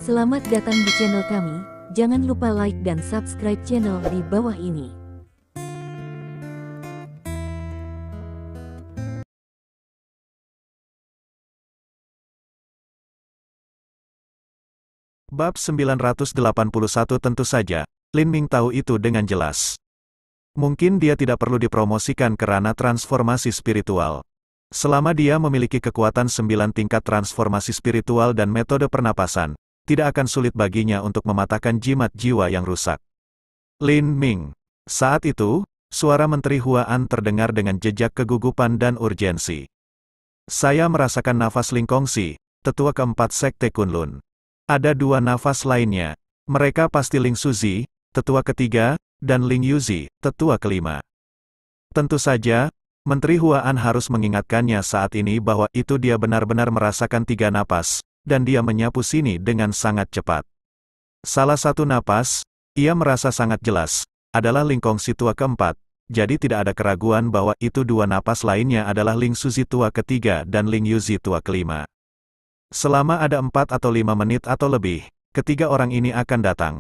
Selamat datang di channel kami, jangan lupa like dan subscribe channel di bawah ini. Bab 981 tentu saja, Lin Ming tahu itu dengan jelas. Mungkin dia tidak perlu dipromosikan ke ranah transformasi spiritual. Selama dia memiliki kekuatan 9 tingkat transformasi spiritual dan metode pernapasan, tidak akan sulit baginya untuk mematahkan jimat jiwa yang rusak. Lin Ming. Saat itu, suara Menteri Huaan terdengar dengan jejak kegugupan dan urgensi. Saya merasakan nafas Ling Kongsi, tetua keempat Sekte Kunlun. Ada 2 nafas lainnya. Mereka pasti Ling Suzi, tetua ketiga, dan Ling Yuzi, tetua kelima. Tentu saja, Menteri Huaan harus mengingatkannya saat ini bahwa itu dia benar-benar merasakan 3 napas, dan dia menyapu sini dengan sangat cepat. Salah satu napas, ia merasa sangat jelas, adalah Ling Kongsi tua keempat, jadi tidak ada keraguan bahwa itu 2 napas lainnya adalah Ling Suzi tua ketiga dan Ling Yuzi tua kelima. Selama ada 4 atau 5 menit atau lebih, ketiga orang ini akan datang.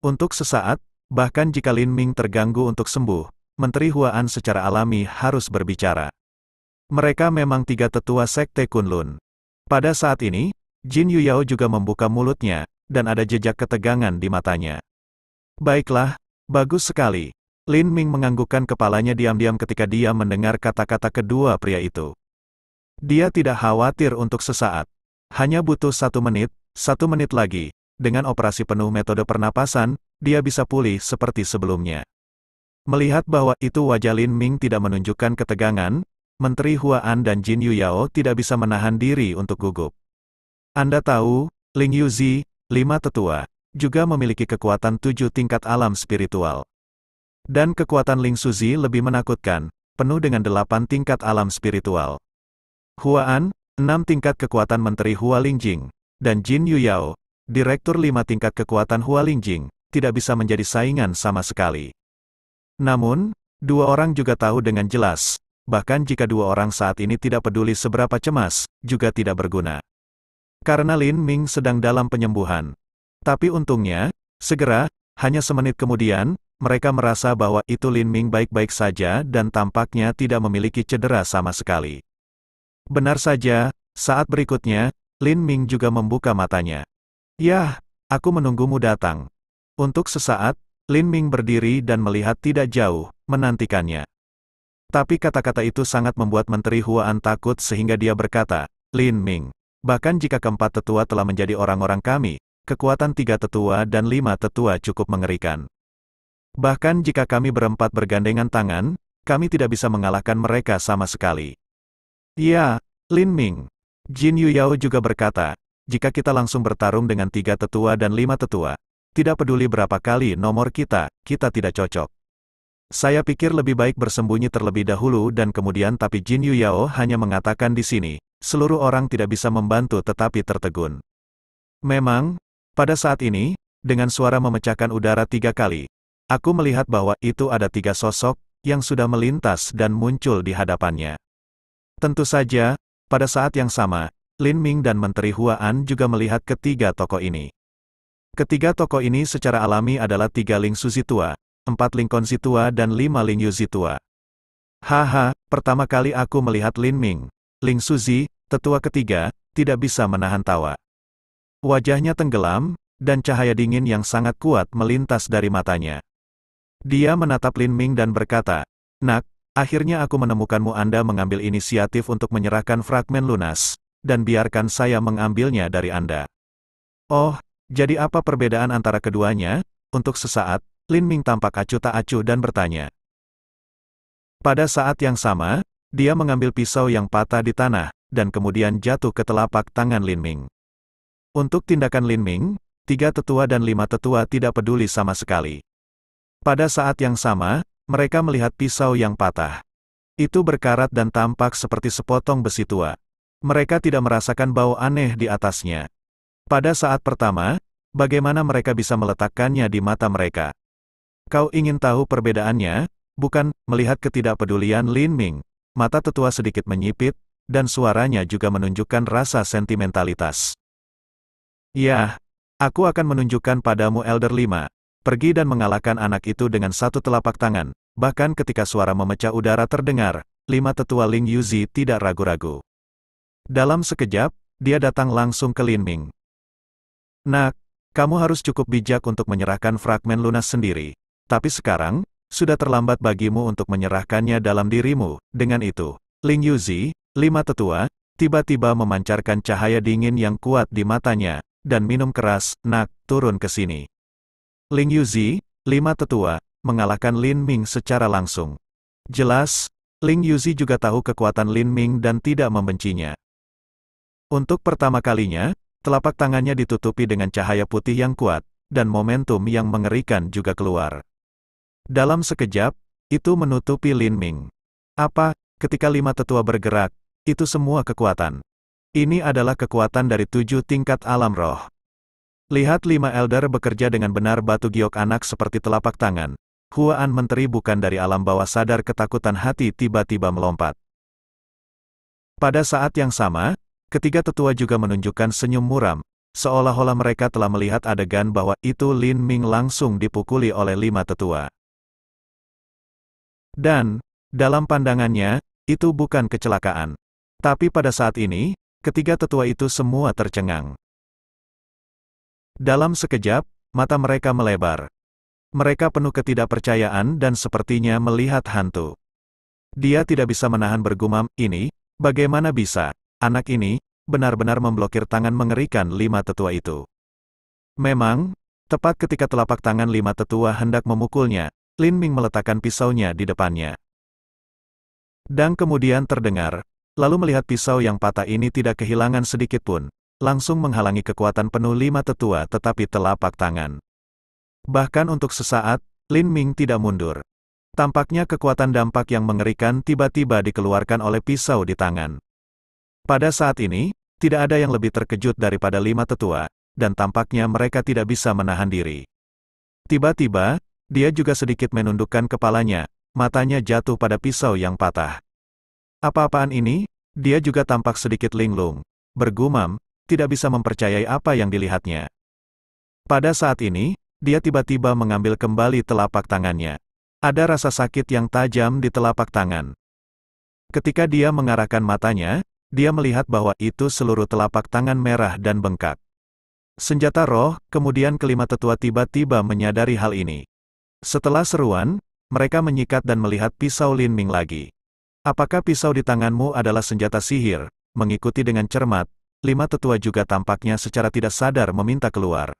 Untuk sesaat, bahkan jika Lin Ming terganggu untuk sembuh, Menteri Huaan secara alami harus berbicara. Mereka memang 3 tetua Sekte Kunlun. Pada saat ini, Jin Yuyao juga membuka mulutnya, dan ada jejak ketegangan di matanya. Baiklah, bagus sekali. Lin Ming menganggukkan kepalanya diam-diam ketika dia mendengar kata-kata kedua pria itu. Dia tidak khawatir untuk sesaat. Hanya butuh 1 menit, 1 menit lagi. Dengan operasi penuh metode pernapasan, dia bisa pulih seperti sebelumnya. Melihat bahwa itu wajah Lin Ming tidak menunjukkan ketegangan, Menteri Huaan dan Jin Yuyao tidak bisa menahan diri untuk gugup. Anda tahu, Ling Yuzi, 5 tetua, juga memiliki kekuatan 7 tingkat alam spiritual. Dan kekuatan Ling Suzi lebih menakutkan, penuh dengan 8 tingkat alam spiritual. Huaan, 6 tingkat kekuatan Menteri Hua Lingjing, dan Jin Yuyao, Direktur 5 tingkat kekuatan Hua Lingjing, tidak bisa menjadi saingan sama sekali. Namun, 2 orang juga tahu dengan jelas, bahkan jika 2 orang saat ini tidak peduli seberapa cemas, juga tidak berguna. Karena Lin Ming sedang dalam penyembuhan. Tapi untungnya, segera, hanya semenit kemudian, mereka merasa bahwa itu Lin Ming baik-baik saja dan tampaknya tidak memiliki cedera sama sekali. Benar saja, saat berikutnya, Lin Ming juga membuka matanya. Yah, aku menunggumu datang. Untuk sesaat, Lin Ming berdiri dan melihat tidak jauh, menantikannya. Tapi kata-kata itu sangat membuat Menteri Huaan takut sehingga dia berkata, Lin Ming, bahkan jika keempat tetua telah menjadi orang-orang kami, kekuatan 3 tetua dan 5 tetua cukup mengerikan. Bahkan jika kami berempat bergandengan tangan, kami tidak bisa mengalahkan mereka sama sekali. Ya, Lin Ming. Jin Yuyao juga berkata, jika kita langsung bertarung dengan 3 tetua dan 5 tetua, tidak peduli berapa kali nomor kita tidak cocok. Saya pikir lebih baik bersembunyi terlebih dahulu dan kemudian tapi Jin Yuyao hanya mengatakan di sini, seluruh orang tidak bisa membantu tetapi tertegun. Memang, pada saat ini, dengan suara memecahkan udara 3 kali, aku melihat bahwa itu ada 3 sosok, yang sudah melintas dan muncul di hadapannya. Tentu saja, pada saat yang sama, Lin Ming dan Menteri Huaan juga melihat ketiga tokoh ini. Ketiga tokoh ini secara alami adalah 3 Ling Suzi tua, 4 Ling Kongsi tua dan 5 Ling Yuzi tua. Haha, pertama kali aku melihat Lin Ming, Ling Suzi, tetua ketiga, tidak bisa menahan tawa. Wajahnya tenggelam, dan cahaya dingin yang sangat kuat melintas dari matanya. Dia menatap Lin Ming dan berkata, Nak, akhirnya aku menemukanmu. Anda mengambil inisiatif untuk menyerahkan fragmen lunas, dan biarkan saya mengambilnya dari Anda. Oh, jadi apa perbedaan antara keduanya? Untuk sesaat, Lin Ming tampak acuh tak acuh dan bertanya. Pada saat yang sama, dia mengambil pisau yang patah di tanah, dan kemudian jatuh ke telapak tangan Lin Ming. Untuk tindakan Lin Ming, 3 tetua dan 5 tetua tidak peduli sama sekali. Pada saat yang sama, mereka melihat pisau yang patah. Itu berkarat dan tampak seperti sepotong besi tua. Mereka tidak merasakan bau aneh di atasnya. Pada saat pertama, bagaimana mereka bisa meletakkannya di mata mereka? Kau ingin tahu perbedaannya? Bukan, melihat ketidakpedulian Lin Ming. Mata tetua sedikit menyipit, dan suaranya juga menunjukkan rasa sentimentalitas. Ya, Aku akan menunjukkan padamu Elder 5. Pergi dan mengalahkan anak itu dengan satu telapak tangan. Bahkan ketika suara memecah udara terdengar, 5 tetua Ling Yuzi tidak ragu-ragu. Dalam sekejap, dia datang langsung ke Lin Ming. Nak, kamu harus cukup bijak untuk menyerahkan fragmen lunas sendiri. Tapi sekarang, sudah terlambat bagimu untuk menyerahkannya dalam dirimu. Dengan itu, Ling Yuzi, 5 tetua, tiba-tiba memancarkan cahaya dingin yang kuat di matanya, dan minum keras. Nak, turun ke sini. Ling Yuzi, 5 tetua, mengalahkan Lin Ming secara langsung. Jelas, Ling Yuzi juga tahu kekuatan Lin Ming dan tidak membencinya. Untuk pertama kalinya, telapak tangannya ditutupi dengan cahaya putih yang kuat, dan momentum yang mengerikan juga keluar. Dalam sekejap, itu menutupi Lin Ming. Apa, ketika 5 tetua bergerak, itu semua kekuatan. Ini adalah kekuatan dari 7 tingkat alam roh. Lihat 5 elder bekerja dengan benar. Batu giok anak seperti telapak tangan. Huan menteri bukan dari alam bawah sadar. Ketakutan hati tiba-tiba melompat. Pada saat yang sama, ketiga tetua juga menunjukkan senyum muram, seolah-olah mereka telah melihat adegan bahwa itu Lin Ming langsung dipukuli oleh 5 tetua. Dan, dalam pandangannya, itu bukan kecelakaan. Tapi pada saat ini, ketiga tetua itu semua tercengang. Dalam sekejap, mata mereka melebar. Mereka penuh ketidakpercayaan dan sepertinya melihat hantu. Dia tidak bisa menahan bergumam, ini, bagaimana bisa, anak ini, benar-benar memblokir tangan mengerikan 5 tetua itu. Memang, tepat ketika telapak tangan 5 tetua hendak memukulnya, Lin Ming meletakkan pisaunya di depannya. Dan kemudian terdengar, lalu melihat pisau yang patah ini tidak kehilangan sedikit pun, langsung menghalangi kekuatan penuh 5 tetua tetapi telapak tangan. Bahkan untuk sesaat, Lin Ming tidak mundur. Tampaknya kekuatan dampak yang mengerikan tiba-tiba dikeluarkan oleh pisau di tangan. Pada saat ini, tidak ada yang lebih terkejut daripada 5 tetua, dan tampaknya mereka tidak bisa menahan diri. Tiba-tiba, dia juga sedikit menundukkan kepalanya, matanya jatuh pada pisau yang patah. Apa-apaan ini? Dia juga tampak sedikit linglung, bergumam, tidak bisa mempercayai apa yang dilihatnya. Pada saat ini, dia tiba-tiba mengambil kembali telapak tangannya. Ada rasa sakit yang tajam di telapak tangan. Ketika dia mengarahkan matanya, dia melihat bahwa itu seluruh telapak tangan merah dan bengkak. Senjata roh, kemudian kelima tetua tiba-tiba menyadari hal ini. Setelah seruan, mereka menyikat dan melihat pisau Lin Ming lagi. Apakah pisau di tanganmu adalah senjata sihir? Mengikuti dengan cermat, 5 tetua juga tampaknya secara tidak sadar meminta keluar.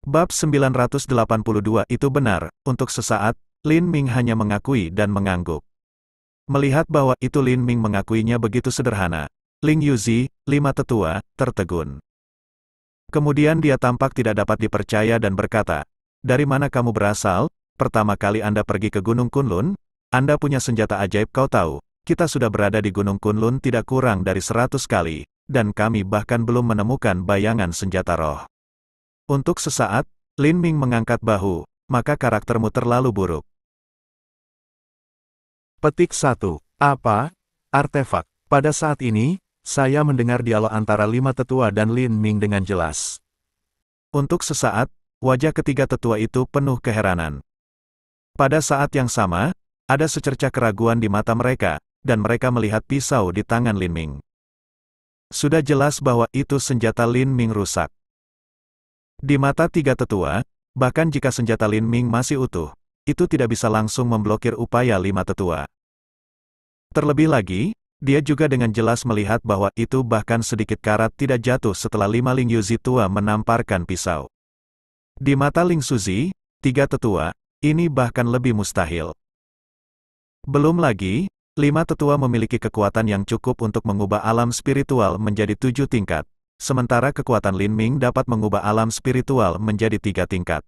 Bab 982 itu benar, untuk sesaat, Lin Ming hanya mengakui dan mengangguk. Melihat bahwa itu Lin Ming mengakuinya begitu sederhana, Ling Yuzi, 5 tetua, tertegun. Kemudian dia tampak tidak dapat dipercaya dan berkata, "Dari mana kamu berasal? Pertama kali Anda pergi ke Gunung Kunlun? Anda punya senjata ajaib. Kau tahu, kita sudah berada di Gunung Kunlun tidak kurang dari 100 kali. Dan kami bahkan belum menemukan bayangan senjata roh." Untuk sesaat, Lin Ming mengangkat bahu, "Maka karaktermu terlalu buruk." Petik 1. Apa? Artefak. Pada saat ini, saya mendengar dialog antara 5 tetua dan Lin Ming dengan jelas. Untuk sesaat, wajah ketiga tetua itu penuh keheranan. Pada saat yang sama, ada secercah keraguan di mata mereka, dan mereka melihat pisau di tangan Lin Ming. Sudah jelas bahwa itu senjata Lin Ming rusak. Di mata tiga tetua, bahkan jika senjata Lin Ming masih utuh, itu tidak bisa langsung memblokir upaya 5 tetua. Terlebih lagi, dia juga dengan jelas melihat bahwa itu bahkan sedikit karat tidak jatuh setelah 5 Ling Yuzi tua menamparkan pisau. Di mata Ling Suzi, 3 tetua, ini bahkan lebih mustahil. Belum lagi, 5 tetua memiliki kekuatan yang cukup untuk mengubah alam spiritual menjadi 7 tingkat, sementara kekuatan Lin Ming dapat mengubah alam spiritual menjadi 3 tingkat.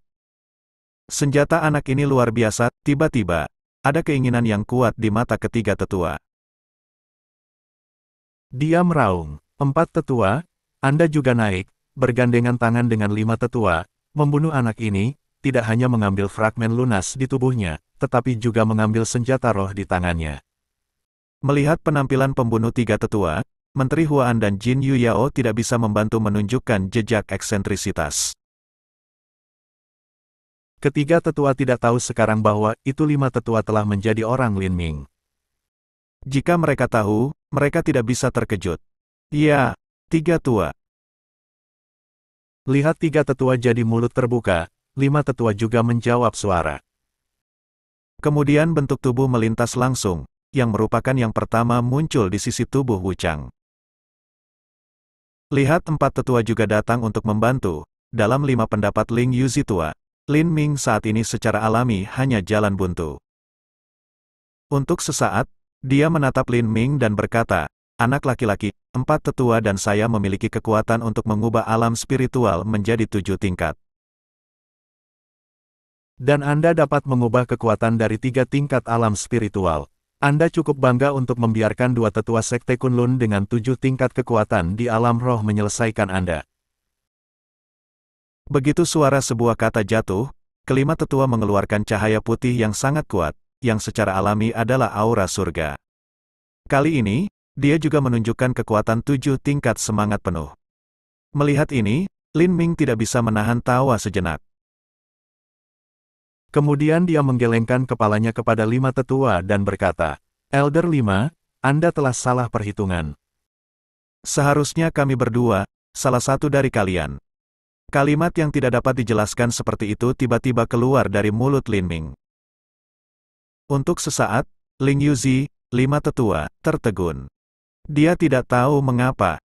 Senjata anak ini luar biasa. Tiba-tiba, ada keinginan yang kuat di mata ketiga tetua. Dia meraung. 4 tetua, Anda juga naik, bergandengan tangan dengan 5 tetua, membunuh anak ini, tidak hanya mengambil fragmen lunas di tubuhnya, tetapi juga mengambil senjata roh di tangannya. Melihat penampilan pembunuh 3 tetua, Menteri Huan dan Jin Yu Yao tidak bisa membantu menunjukkan jejak eksentrisitas. Ketiga tetua tidak tahu sekarang bahwa itu 5 tetua telah menjadi orang Lin Ming. Jika mereka tahu, mereka tidak bisa terkejut. Ya, 3 tua. Lihat 3 tetua jadi mulut terbuka, 5 tetua juga menjawab suara. Kemudian bentuk tubuh melintas langsung, yang merupakan yang pertama muncul di sisi tubuh Wuchang. Lihat 4 tetua juga datang untuk membantu. Dalam 5 pendapat Ling Yuzi tua, Lin Ming saat ini secara alami hanya jalan buntu. Untuk sesaat, dia menatap Lin Ming dan berkata, "Anak laki-laki, 4 tetua dan saya memiliki kekuatan untuk mengubah alam spiritual menjadi 7 tingkat. Dan Anda dapat mengubah kekuatan dari 3 tingkat alam spiritual. Anda cukup bangga untuk membiarkan 2 tetua Sekte Kunlun dengan 7 tingkat kekuatan di alam roh menyelesaikan Anda." Begitu suara sebuah kata jatuh, kelima tetua mengeluarkan cahaya putih yang sangat kuat, yang secara alami adalah aura surga. Kali ini, dia juga menunjukkan kekuatan 7 tingkat semangat penuh. Melihat ini, Lin Ming tidak bisa menahan tawa sejenak. Kemudian dia menggelengkan kepalanya kepada 5 tetua dan berkata, "Elder 5, Anda telah salah perhitungan. Seharusnya kami berdua, salah satu dari kalian." Kalimat yang tidak dapat dijelaskan seperti itu tiba-tiba keluar dari mulut Lin Ming. Untuk sesaat, Ling Yuzi, 5 tetua, tertegun. Dia tidak tahu mengapa.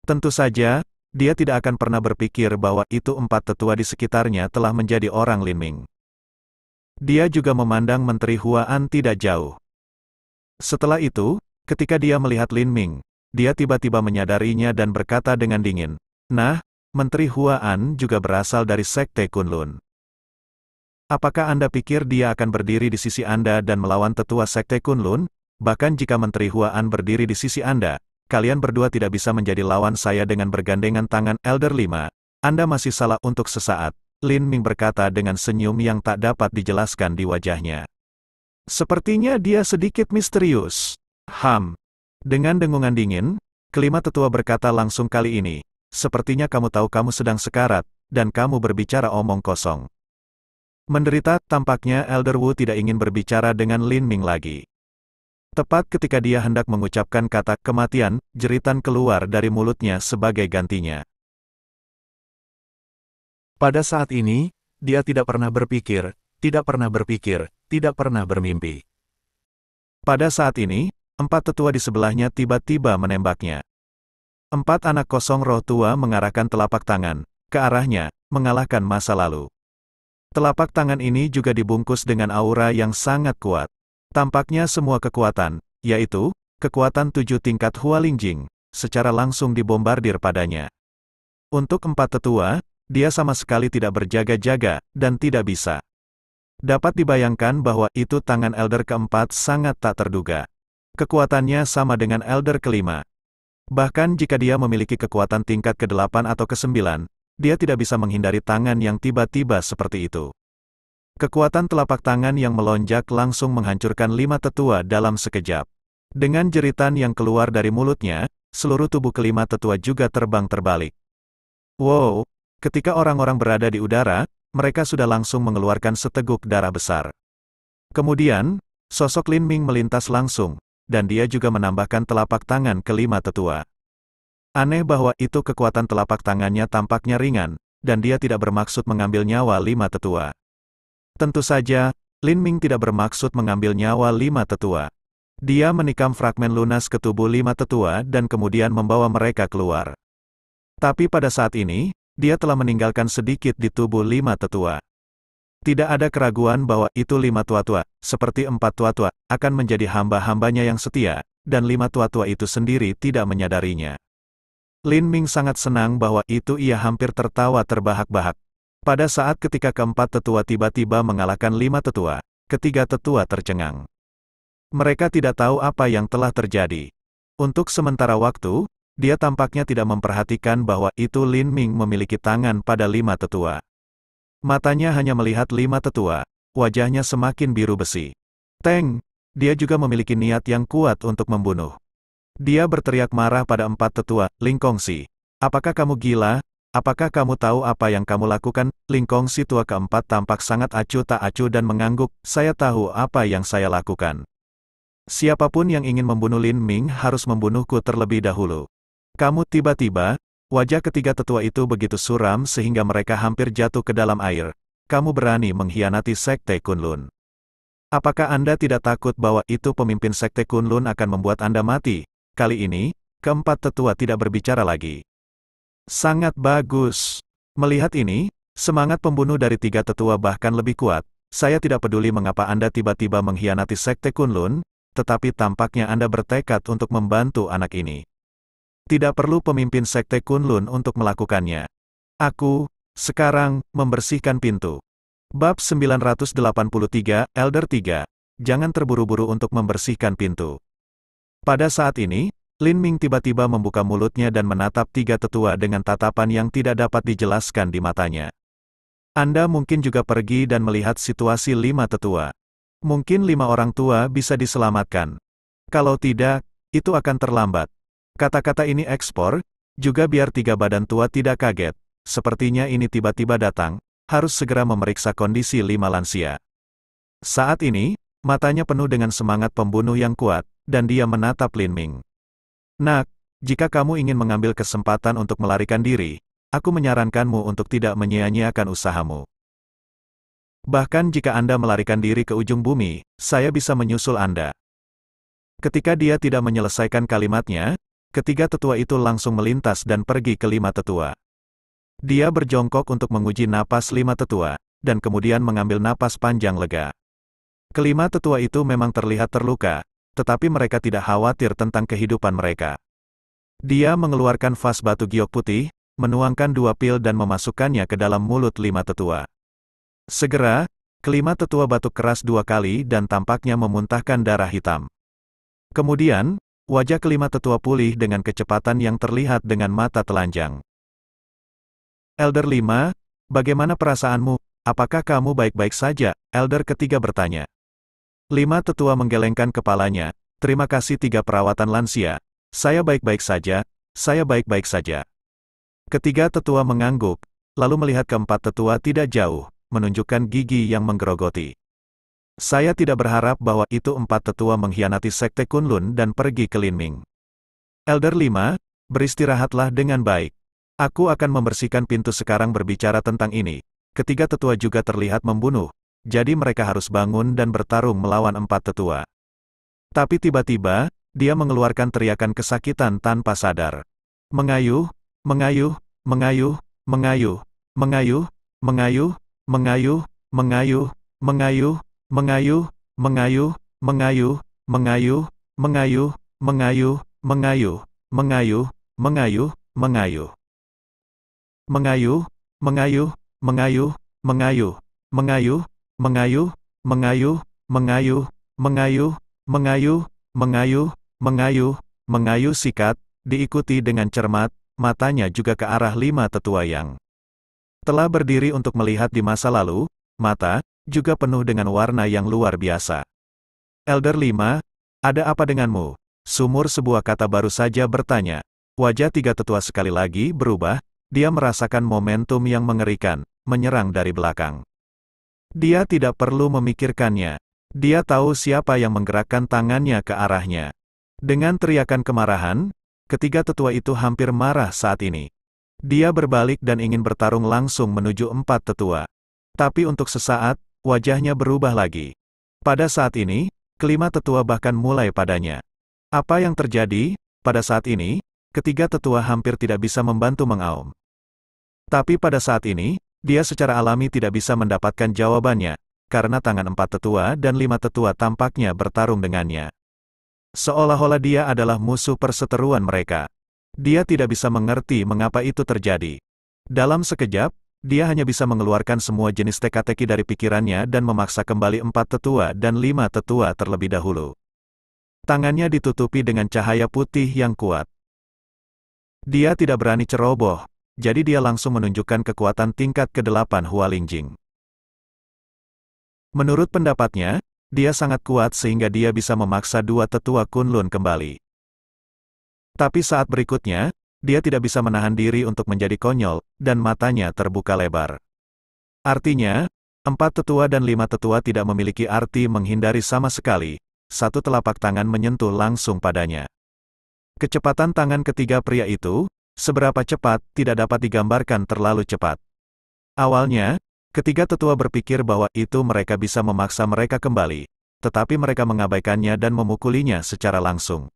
Tentu saja, dia tidak akan pernah berpikir bahwa itu 4 tetua di sekitarnya telah menjadi orang Lin Ming. Dia juga memandang Menteri Huan tidak jauh. Setelah itu, ketika dia melihat Lin Ming, dia tiba-tiba menyadarinya dan berkata dengan dingin, "Nah, Menteri Huan juga berasal dari Sekte Kunlun. Apakah Anda pikir dia akan berdiri di sisi Anda dan melawan tetua Sekte Kunlun? Bahkan jika Menteri Huan berdiri di sisi Anda, kalian berdua tidak bisa menjadi lawan saya dengan bergandengan tangan." Elder 5, Anda masih salah untuk sesaat, Lin Ming berkata dengan senyum yang tak dapat dijelaskan di wajahnya. Sepertinya dia sedikit misterius. Dengan dengungan dingin, kelima tetua berkata langsung kali ini, "Sepertinya kamu tahu kamu sedang sekarat, dan kamu berbicara omong kosong." Menderita, tampaknya Elder Wu tidak ingin berbicara dengan Lin Ming lagi. Tepat ketika dia hendak mengucapkan kata kematian, jeritan keluar dari mulutnya sebagai gantinya. Pada saat ini, dia tidak pernah berpikir, tidak pernah bermimpi. Pada saat ini, 4 tetua di sebelahnya tiba-tiba menembaknya. 4 anak kosong roh tua mengarahkan telapak tangan ke arahnya, mengalahkan masa lalu. Telapak tangan ini juga dibungkus dengan aura yang sangat kuat. Tampaknya semua kekuatan, yaitu kekuatan 7 tingkat Hualingjing, secara langsung dibombardir padanya. Untuk 4 tetua, dia sama sekali tidak berjaga-jaga, dan tidak bisa. Dapat dibayangkan bahwa itu tangan Elder keempat sangat tak terduga. Kekuatannya sama dengan Elder kelima. Bahkan jika dia memiliki kekuatan tingkat ke-8 atau ke-9, dia tidak bisa menghindari tangan yang tiba-tiba seperti itu. Kekuatan telapak tangan yang melonjak langsung menghancurkan 5 tetua dalam sekejap. Dengan jeritan yang keluar dari mulutnya, seluruh tubuh kelima tetua juga terbang terbalik. Wow! Ketika orang-orang berada di udara, mereka sudah langsung mengeluarkan seteguk darah besar. Kemudian, sosok Lin Ming melintas langsung, dan dia juga menambahkan telapak tangan kelima tetua. Aneh bahwa itu kekuatan telapak tangannya tampaknya ringan, dan dia tidak bermaksud mengambil nyawa 5 tetua. Tentu saja, Lin Ming tidak bermaksud mengambil nyawa 5 tetua. Dia menikam fragmen lunas ke tubuh 5 tetua dan kemudian membawa mereka keluar. Tapi pada saat ini, dia telah meninggalkan sedikit di tubuh 5 tetua. Tidak ada keraguan bahwa itu 5 tua-tua, seperti 4 tua-tua, akan menjadi hamba-hambanya yang setia, dan 5 tua-tua itu sendiri tidak menyadarinya. Lin Ming sangat senang bahwa itu ia hampir tertawa terbahak-bahak. Pada saat ketika keempat tetua tiba-tiba mengalahkan 5 tetua, ketiga tetua tercengang. Mereka tidak tahu apa yang telah terjadi. Untuk sementara waktu, dia tampaknya tidak memperhatikan bahwa itu Lin Ming memiliki tangan pada 5 tetua. Matanya hanya melihat 5 tetua, wajahnya semakin biru besi. Teng, dia juga memiliki niat yang kuat untuk membunuh. Dia berteriak marah pada 4 tetua, Ling Kongsi. Apakah kamu gila? apakah kamu tahu apa yang kamu lakukan? Ling Kongsi tua keempat tampak sangat acuh tak acuh dan mengangguk, saya tahu apa yang saya lakukan. Siapapun yang ingin membunuh Lin Ming harus membunuhku terlebih dahulu. Kamu tiba-tiba, wajah ketiga tetua itu begitu suram sehingga mereka hampir jatuh ke dalam air. Kamu berani mengkhianati Sekte Kunlun. Apakah Anda tidak takut bahwa itu pemimpin Sekte Kunlun akan membuat Anda mati? Kali ini, keempat tetua tidak berbicara lagi. Sangat bagus. Melihat ini, semangat pembunuh dari tiga tetua bahkan lebih kuat. Saya tidak peduli mengapa Anda tiba-tiba mengkhianati Sekte Kunlun, tetapi tampaknya Anda bertekad untuk membantu anak ini. Tidak perlu pemimpin Sekte Kunlun untuk melakukannya. Aku, sekarang, membersihkan pintu. Bab 983, Elder 3. Jangan terburu-buru untuk membersihkan pintu. Pada saat ini, Lin Ming tiba-tiba membuka mulutnya dan menatap tiga tetua dengan tatapan yang tidak dapat dijelaskan di matanya. Anda mungkin juga pergi dan melihat situasi lima tetua. Mungkin 5 orang tua bisa diselamatkan. Kalau tidak, itu akan terlambat. Kata-kata ini ekspor, juga biar 3 badan tua tidak kaget. Sepertinya ini tiba-tiba datang, harus segera memeriksa kondisi 5 lansia. Saat ini, matanya penuh dengan semangat pembunuh yang kuat, dan dia menatap Lin Ming. Nak, jika kamu ingin mengambil kesempatan untuk melarikan diri, aku menyarankanmu untuk tidak menyia-nyiakan usahamu. Bahkan jika Anda melarikan diri ke ujung bumi, saya bisa menyusul Anda. Ketika dia tidak menyelesaikan kalimatnya, ketiga tetua itu langsung melintas dan pergi ke 5 tetua. Dia berjongkok untuk menguji napas 5 tetua, dan kemudian mengambil napas panjang lega. Kelima tetua itu memang terlihat terluka, tetapi mereka tidak khawatir tentang kehidupan mereka. Dia mengeluarkan vas batu giok putih, menuangkan 2 pil dan memasukkannya ke dalam mulut 5 tetua. Segera, kelima tetua batuk keras 2 kali dan tampaknya memuntahkan darah hitam. Kemudian, wajah kelima tetua pulih dengan kecepatan yang terlihat dengan mata telanjang. Elder 5, bagaimana perasaanmu? Apakah kamu baik-baik saja? Elder ketiga bertanya. 5 tetua menggelengkan kepalanya, terima kasih 3 perawatan lansia, saya baik-baik saja, saya baik-baik saja. Ketiga tetua mengangguk, lalu melihat keempat tetua tidak jauh, menunjukkan gigi yang menggerogoti. Saya tidak berharap bahwa itu 4 tetua mengkhianati Sekte Kunlun dan pergi ke Lin Ming. Elder 5, beristirahatlah dengan baik. Aku akan membersihkan pintu sekarang berbicara tentang ini. Ketiga tetua juga terlihat membunuh, jadi mereka harus bangun dan bertarung melawan 4 tetua. Tapi tiba-tiba, dia mengeluarkan teriakan kesakitan tanpa sadar. Mengayuh, mengayuh, mengayuh, mengayuh, mengayuh, mengayuh, mengayuh, mengayuh, mengayuh, mengayuh, mengayuh, mengayuh, mengayuh, mengayuh, mengayuh, mengayuh, mengayuh, mengayuh, mengayuh. Mengayuh, mengayuh, mengayuh, mengayuh, mengayuh, mengayuh, mengayuh, mengayuh, mengayuh, mengayuh, mengayuh, mengayuh, mengayuh sikat, diikuti dengan cermat, matanya juga ke arah 5 tetua yang telah berdiri untuk melihat di masa lalu, mata, juga penuh dengan warna yang luar biasa. Elder 5, ada apa denganmu? Sumur sebuah kata baru saja bertanya. Wajah 3 tetua sekali lagi berubah, dia merasakan momentum yang mengerikan, menyerang dari belakang. Dia tidak perlu memikirkannya. Dia tahu siapa yang menggerakkan tangannya ke arahnya. Dengan teriakan kemarahan, ketiga tetua itu hampir marah saat ini. Dia berbalik dan ingin bertarung langsung menuju 4 tetua. Tapi untuk sesaat, wajahnya berubah lagi. Pada saat ini, kelima tetua bahkan mulai padanya. Apa yang terjadi? Pada saat ini, ketiga tetua hampir tidak bisa membantu mengaum. Tapi pada saat ini, dia secara alami tidak bisa mendapatkan jawabannya, karena tangan 4 tetua dan 5 tetua tampaknya bertarung dengannya. Seolah-olah dia adalah musuh perseteruan mereka. Dia tidak bisa mengerti mengapa itu terjadi. Dalam sekejap, dia hanya bisa mengeluarkan semua jenis teka-teki dari pikirannya dan memaksa kembali 4 tetua dan 5 tetua terlebih dahulu. Tangannya ditutupi dengan cahaya putih yang kuat. Dia tidak berani ceroboh, jadi dia langsung menunjukkan kekuatan tingkat ke-8 Hualingjing. Menurut pendapatnya, dia sangat kuat sehingga dia bisa memaksa 2 tetua Kunlun kembali. Tapi saat berikutnya, dia tidak bisa menahan diri untuk menjadi konyol, dan matanya terbuka lebar. Artinya, 4 tetua dan 5 tetua tidak memiliki arti menghindari sama sekali. Satu telapak tangan menyentuh langsung padanya. Kecepatan tangan ketiga pria itu, seberapa cepat, tidak dapat digambarkan terlalu cepat. Awalnya, ketiga tetua berpikir bahwa itu mereka bisa memaksa mereka kembali, tetapi mereka mengabaikannya dan memukulinya secara langsung.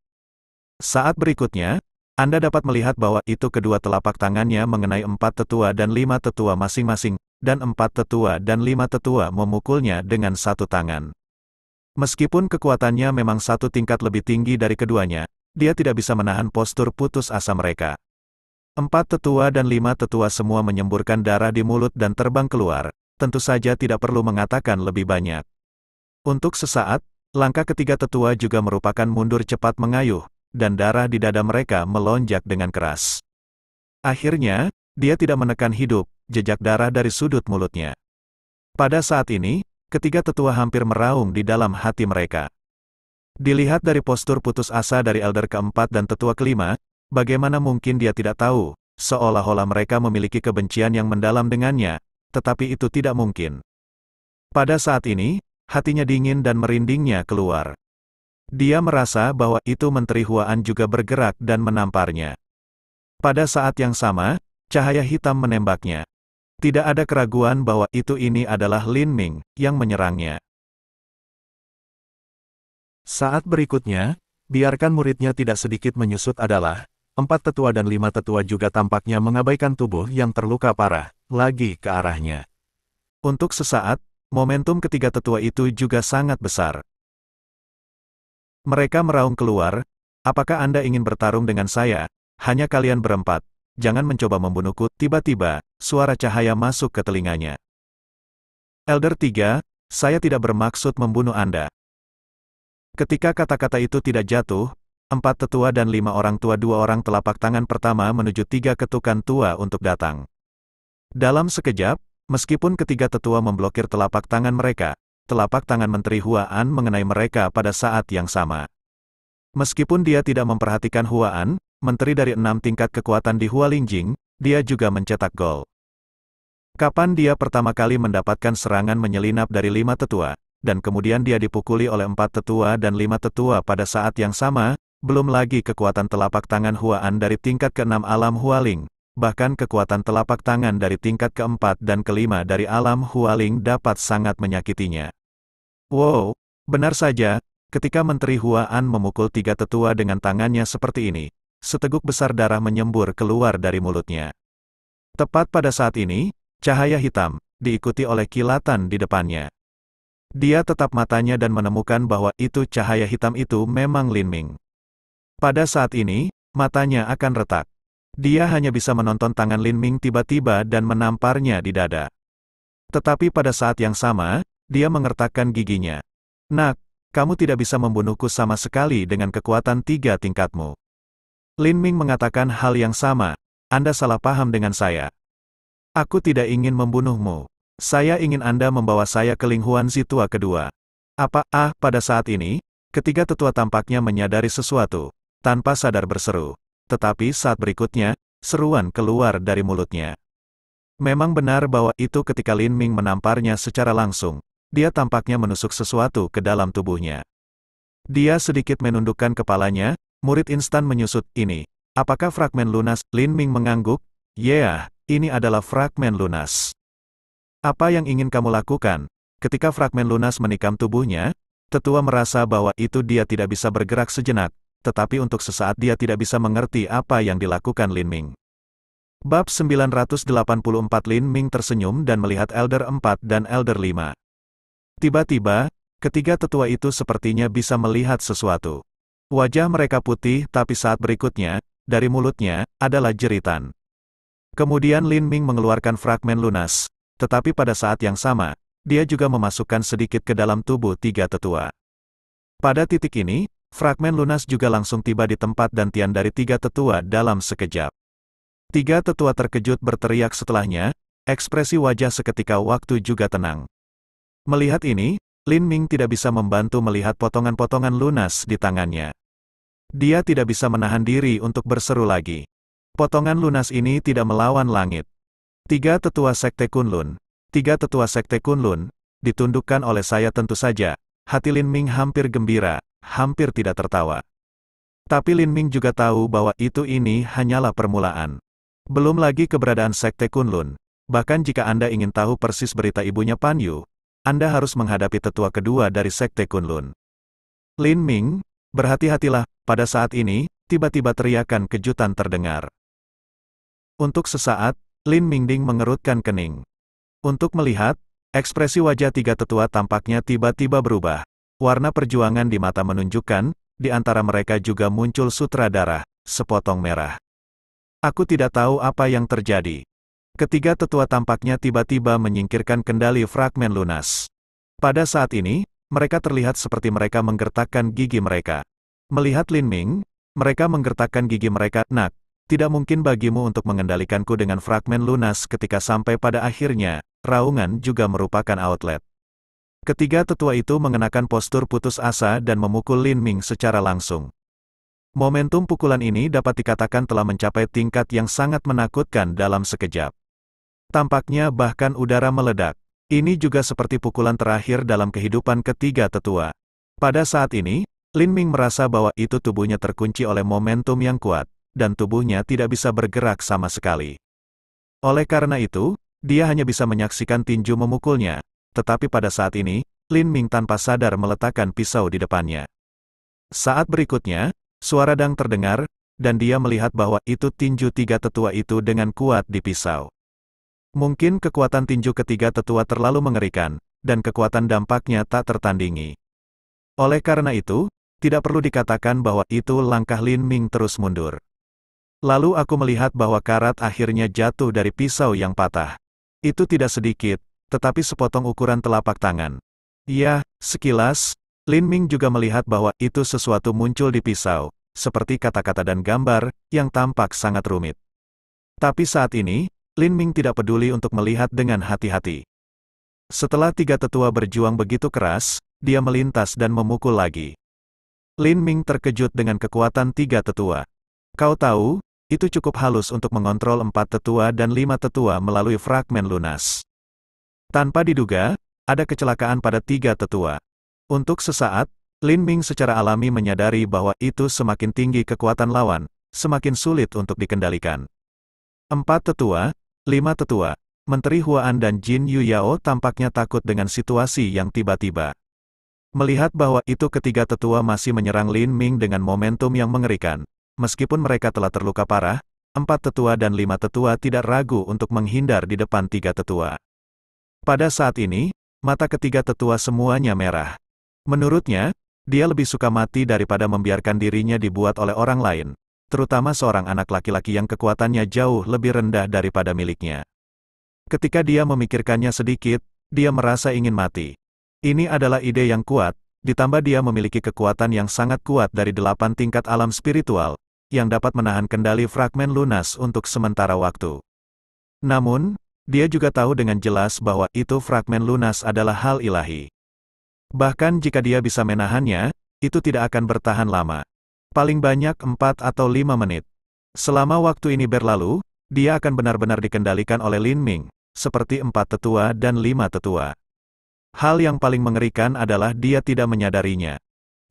Saat berikutnya, Anda dapat melihat bahwa itu kedua telapak tangannya mengenai 4 tetua dan 5 tetua masing-masing, dan 4 tetua dan 5 tetua memukulnya dengan satu tangan. Meskipun kekuatannya memang satu tingkat lebih tinggi dari keduanya, dia tidak bisa menahan postur putus asa mereka. 4 tetua dan 5 tetua semua menyemburkan darah di mulut dan terbang keluar, tentu saja tidak perlu mengatakan lebih banyak. Untuk sesaat, langkah ketiga tetua juga merupakan mundur cepat mengayuh, dan darah di dada mereka melonjak dengan keras. Akhirnya, dia tidak menekan hidup, jejak darah dari sudut mulutnya. Pada saat ini, ketiga tetua hampir meraung di dalam hati mereka. Dilihat dari postur putus asa dari elder keempat dan tetua kelima, bagaimana mungkin dia tidak tahu, seolah-olah mereka memiliki kebencian yang mendalam dengannya, tetapi itu tidak mungkin. Pada saat ini, hatinya dingin dan merindingnya keluar. Dia merasa bahwa itu Menteri Huaan juga bergerak dan menamparnya. Pada saat yang sama, cahaya hitam menembaknya. Tidak ada keraguan bahwa ini adalah Lin Ming, yang menyerangnya. Saat berikutnya, biarkan muridnya tidak sedikit menyusut adalah, 4 tetua dan 5 tetua juga tampaknya mengabaikan tubuh yang terluka parah, lagi ke arahnya. Untuk sesaat, momentum ketiga tetua itu juga sangat besar. Mereka meraung keluar, apakah Anda ingin bertarung dengan saya? Hanya kalian berempat. Jangan mencoba membunuhku. Tiba-tiba, suara cahaya masuk ke telinganya. Elder 3, saya tidak bermaksud membunuh Anda. Ketika kata-kata itu tidak jatuh, 4 tetua dan 5 orang tua 2 orang telapak tangan pertama menuju 3 ketukan tua untuk datang. Dalam sekejap, meskipun ketiga tetua memblokir telapak tangan mereka, telapak tangan Menteri Huaan mengenai mereka pada saat yang sama. Meskipun dia tidak memperhatikan Huaan, menteri dari 6 tingkat kekuatan di Hualingjing, dia juga mencetak gol. Kapan dia pertama kali mendapatkan serangan menyelinap dari 5 tetua, dan kemudian dia dipukuli oleh 4 tetua dan 5 tetua pada saat yang sama, belum lagi kekuatan telapak tangan Huaan dari tingkat ke-6 alam Hualing, bahkan kekuatan telapak tangan dari tingkat ke-4 dan ke-5 dari alam Hualing dapat sangat menyakitinya. Wow, benar saja, ketika Menteri Huaan memukul 3 tetua dengan tangannya seperti ini, seteguk besar darah menyembur keluar dari mulutnya. Tepat pada saat ini, cahaya hitam, diikuti oleh kilatan di depannya. Dia tetap matanya dan menemukan bahwa itu cahaya hitam itu memang Lin Ming. Pada saat ini, matanya akan retak. Dia hanya bisa menonton tangan Lin Ming tiba-tiba dan menamparnya di dada. Tetapi pada saat yang sama, dia mengertakkan giginya. Nak, kamu tidak bisa membunuhku sama sekali dengan kekuatan 3 tingkatmu. Lin Ming mengatakan hal yang sama, Anda salah paham dengan saya. Aku tidak ingin membunuhmu. Saya ingin Anda membawa saya ke Ling Huanzi tua kedua. Pada saat ini, ketiga tetua tampaknya menyadari sesuatu, tanpa sadar berseru. Tetapi saat berikutnya, seruan keluar dari mulutnya. Memang benar bahwa itu ketika Lin Ming menamparnya secara langsung, dia tampaknya menusuk sesuatu ke dalam tubuhnya. Dia sedikit menundukkan kepalanya, murid instan menyusut, ini. Apakah fragmen lunas? Lin Ming mengangguk, ini adalah fragmen lunas. Apa yang ingin kamu lakukan? Ketika fragmen lunas menikam tubuhnya, tetua merasa bahwa itu dia tidak bisa bergerak sejenak, tetapi untuk sesaat dia tidak bisa mengerti apa yang dilakukan Lin Ming. Bab 984 Lin Ming tersenyum dan melihat Elder 4 dan Elder 5. Tiba-tiba, ketiga tetua itu sepertinya bisa melihat sesuatu. Wajah mereka putih tapi saat berikutnya, dari mulutnya, adalah jeritan. Kemudian Lin Ming mengeluarkan fragmen lunas, tetapi pada saat yang sama, dia juga memasukkan sedikit ke dalam tubuh 3 tetua. Pada titik ini, fragmen lunas juga langsung tiba di tempat dantian dari 3 tetua dalam sekejap. 3 tetua terkejut berteriak setelahnya, ekspresi wajah seketika waktu juga tenang. Melihat ini, Lin Ming tidak bisa membantu melihat potongan-potongan lunas di tangannya. Dia tidak bisa menahan diri untuk berseru lagi. Potongan lunas ini tidak melawan langit. 3 tetua Sekte Kunlun. 3 tetua Sekte Kunlun, ditundukkan oleh saya tentu saja. Hati Lin Ming hampir gembira, hampir tidak tertawa. Tapi Lin Ming juga tahu bahwa ini hanyalah permulaan. Belum lagi keberadaan Sekte Kunlun. Bahkan jika Anda ingin tahu persis berita ibunya Pan Yu, Anda harus menghadapi tetua kedua dari Sekte Kunlun. Lin Ming, berhati-hatilah. Pada saat ini, tiba-tiba teriakan kejutan terdengar. Untuk sesaat, Lin Mingding mengerutkan kening. Untuk melihat, ekspresi wajah 3 tetua tampaknya tiba-tiba berubah. Warna perjuangan di mata menunjukkan, di antara mereka juga muncul sutradara, sepotong merah. Aku tidak tahu apa yang terjadi. Ketiga tetua tampaknya tiba-tiba menyingkirkan kendali fragmen lunas. Pada saat ini, mereka terlihat seperti mereka menggertakkan gigi mereka. Melihat Lin Ming, mereka menggertakkan gigi mereka. Nak, tidak mungkin bagimu untuk mengendalikanku dengan fragmen lunas ketika sampai pada akhirnya, raungan juga merupakan outlet. Ketiga tetua itu mengenakan postur putus asa dan memukul Lin Ming secara langsung. Momentum pukulan ini dapat dikatakan telah mencapai tingkat yang sangat menakutkan dalam sekejap. Tampaknya bahkan udara meledak. Ini juga seperti pukulan terakhir dalam kehidupan ketiga tetua. Pada saat ini, Lin Ming merasa bahwa tubuhnya terkunci oleh momentum yang kuat, dan tubuhnya tidak bisa bergerak sama sekali. Oleh karena itu, dia hanya bisa menyaksikan tinju memukulnya, tetapi pada saat ini, Lin Ming tanpa sadar meletakkan pisau di depannya. Saat berikutnya, suara dang terdengar, dan dia melihat bahwa tinju 3 tetua itu dengan kuat di pisau. Mungkin kekuatan tinju ketiga tetua terlalu mengerikan, dan kekuatan dampaknya tak tertandingi. Oleh karena itu, tidak perlu dikatakan bahwa langkah Lin Ming terus mundur. Lalu aku melihat bahwa karat akhirnya jatuh dari pisau yang patah. Itu tidak sedikit, tetapi sepotong ukuran telapak tangan. Ya, sekilas, Lin Ming juga melihat bahwa sesuatu muncul di pisau, seperti kata-kata dan gambar, yang tampak sangat rumit. Tapi saat ini, Lin Ming tidak peduli untuk melihat dengan hati-hati. Setelah 3 tetua berjuang begitu keras, dia melintas dan memukul lagi. Lin Ming terkejut dengan kekuatan 3 tetua. Kau tahu, itu cukup halus untuk mengontrol 4 tetua dan 5 tetua melalui fragmen lunas. Tanpa diduga, ada kecelakaan pada 3 tetua. Untuk sesaat, Lin Ming secara alami menyadari bahwa semakin tinggi kekuatan lawan, semakin sulit untuk dikendalikan. 4 tetua, 5 tetua, Menteri Huan dan Jin Yu Yao tampaknya takut dengan situasi yang tiba-tiba. Melihat bahwa ketiga tetua masih menyerang Lin Ming dengan momentum yang mengerikan. Meskipun mereka telah terluka parah, 4 tetua dan 5 tetua tidak ragu untuk menghindar di depan 3 tetua. Pada saat ini, mata ketiga tetua semuanya merah. Menurutnya, dia lebih suka mati daripada membiarkan dirinya dibuat oleh orang lain, terutama seorang anak laki-laki yang kekuatannya jauh lebih rendah daripada miliknya. Ketika dia memikirkannya sedikit, dia merasa ingin mati. Ini adalah ide yang kuat, ditambah dia memiliki kekuatan yang sangat kuat dari 8 tingkat alam spiritual, yang dapat menahan kendali fragmen lunas untuk sementara waktu. Namun, dia juga tahu dengan jelas bahwa fragmen lunas adalah hal ilahi. Bahkan jika dia bisa menahannya, itu tidak akan bertahan lama. Paling banyak 4 atau 5 menit. Selama waktu ini berlalu, dia akan benar-benar dikendalikan oleh Lin Ming, seperti 4 tetua dan 5 tetua. Hal yang paling mengerikan adalah dia tidak menyadarinya.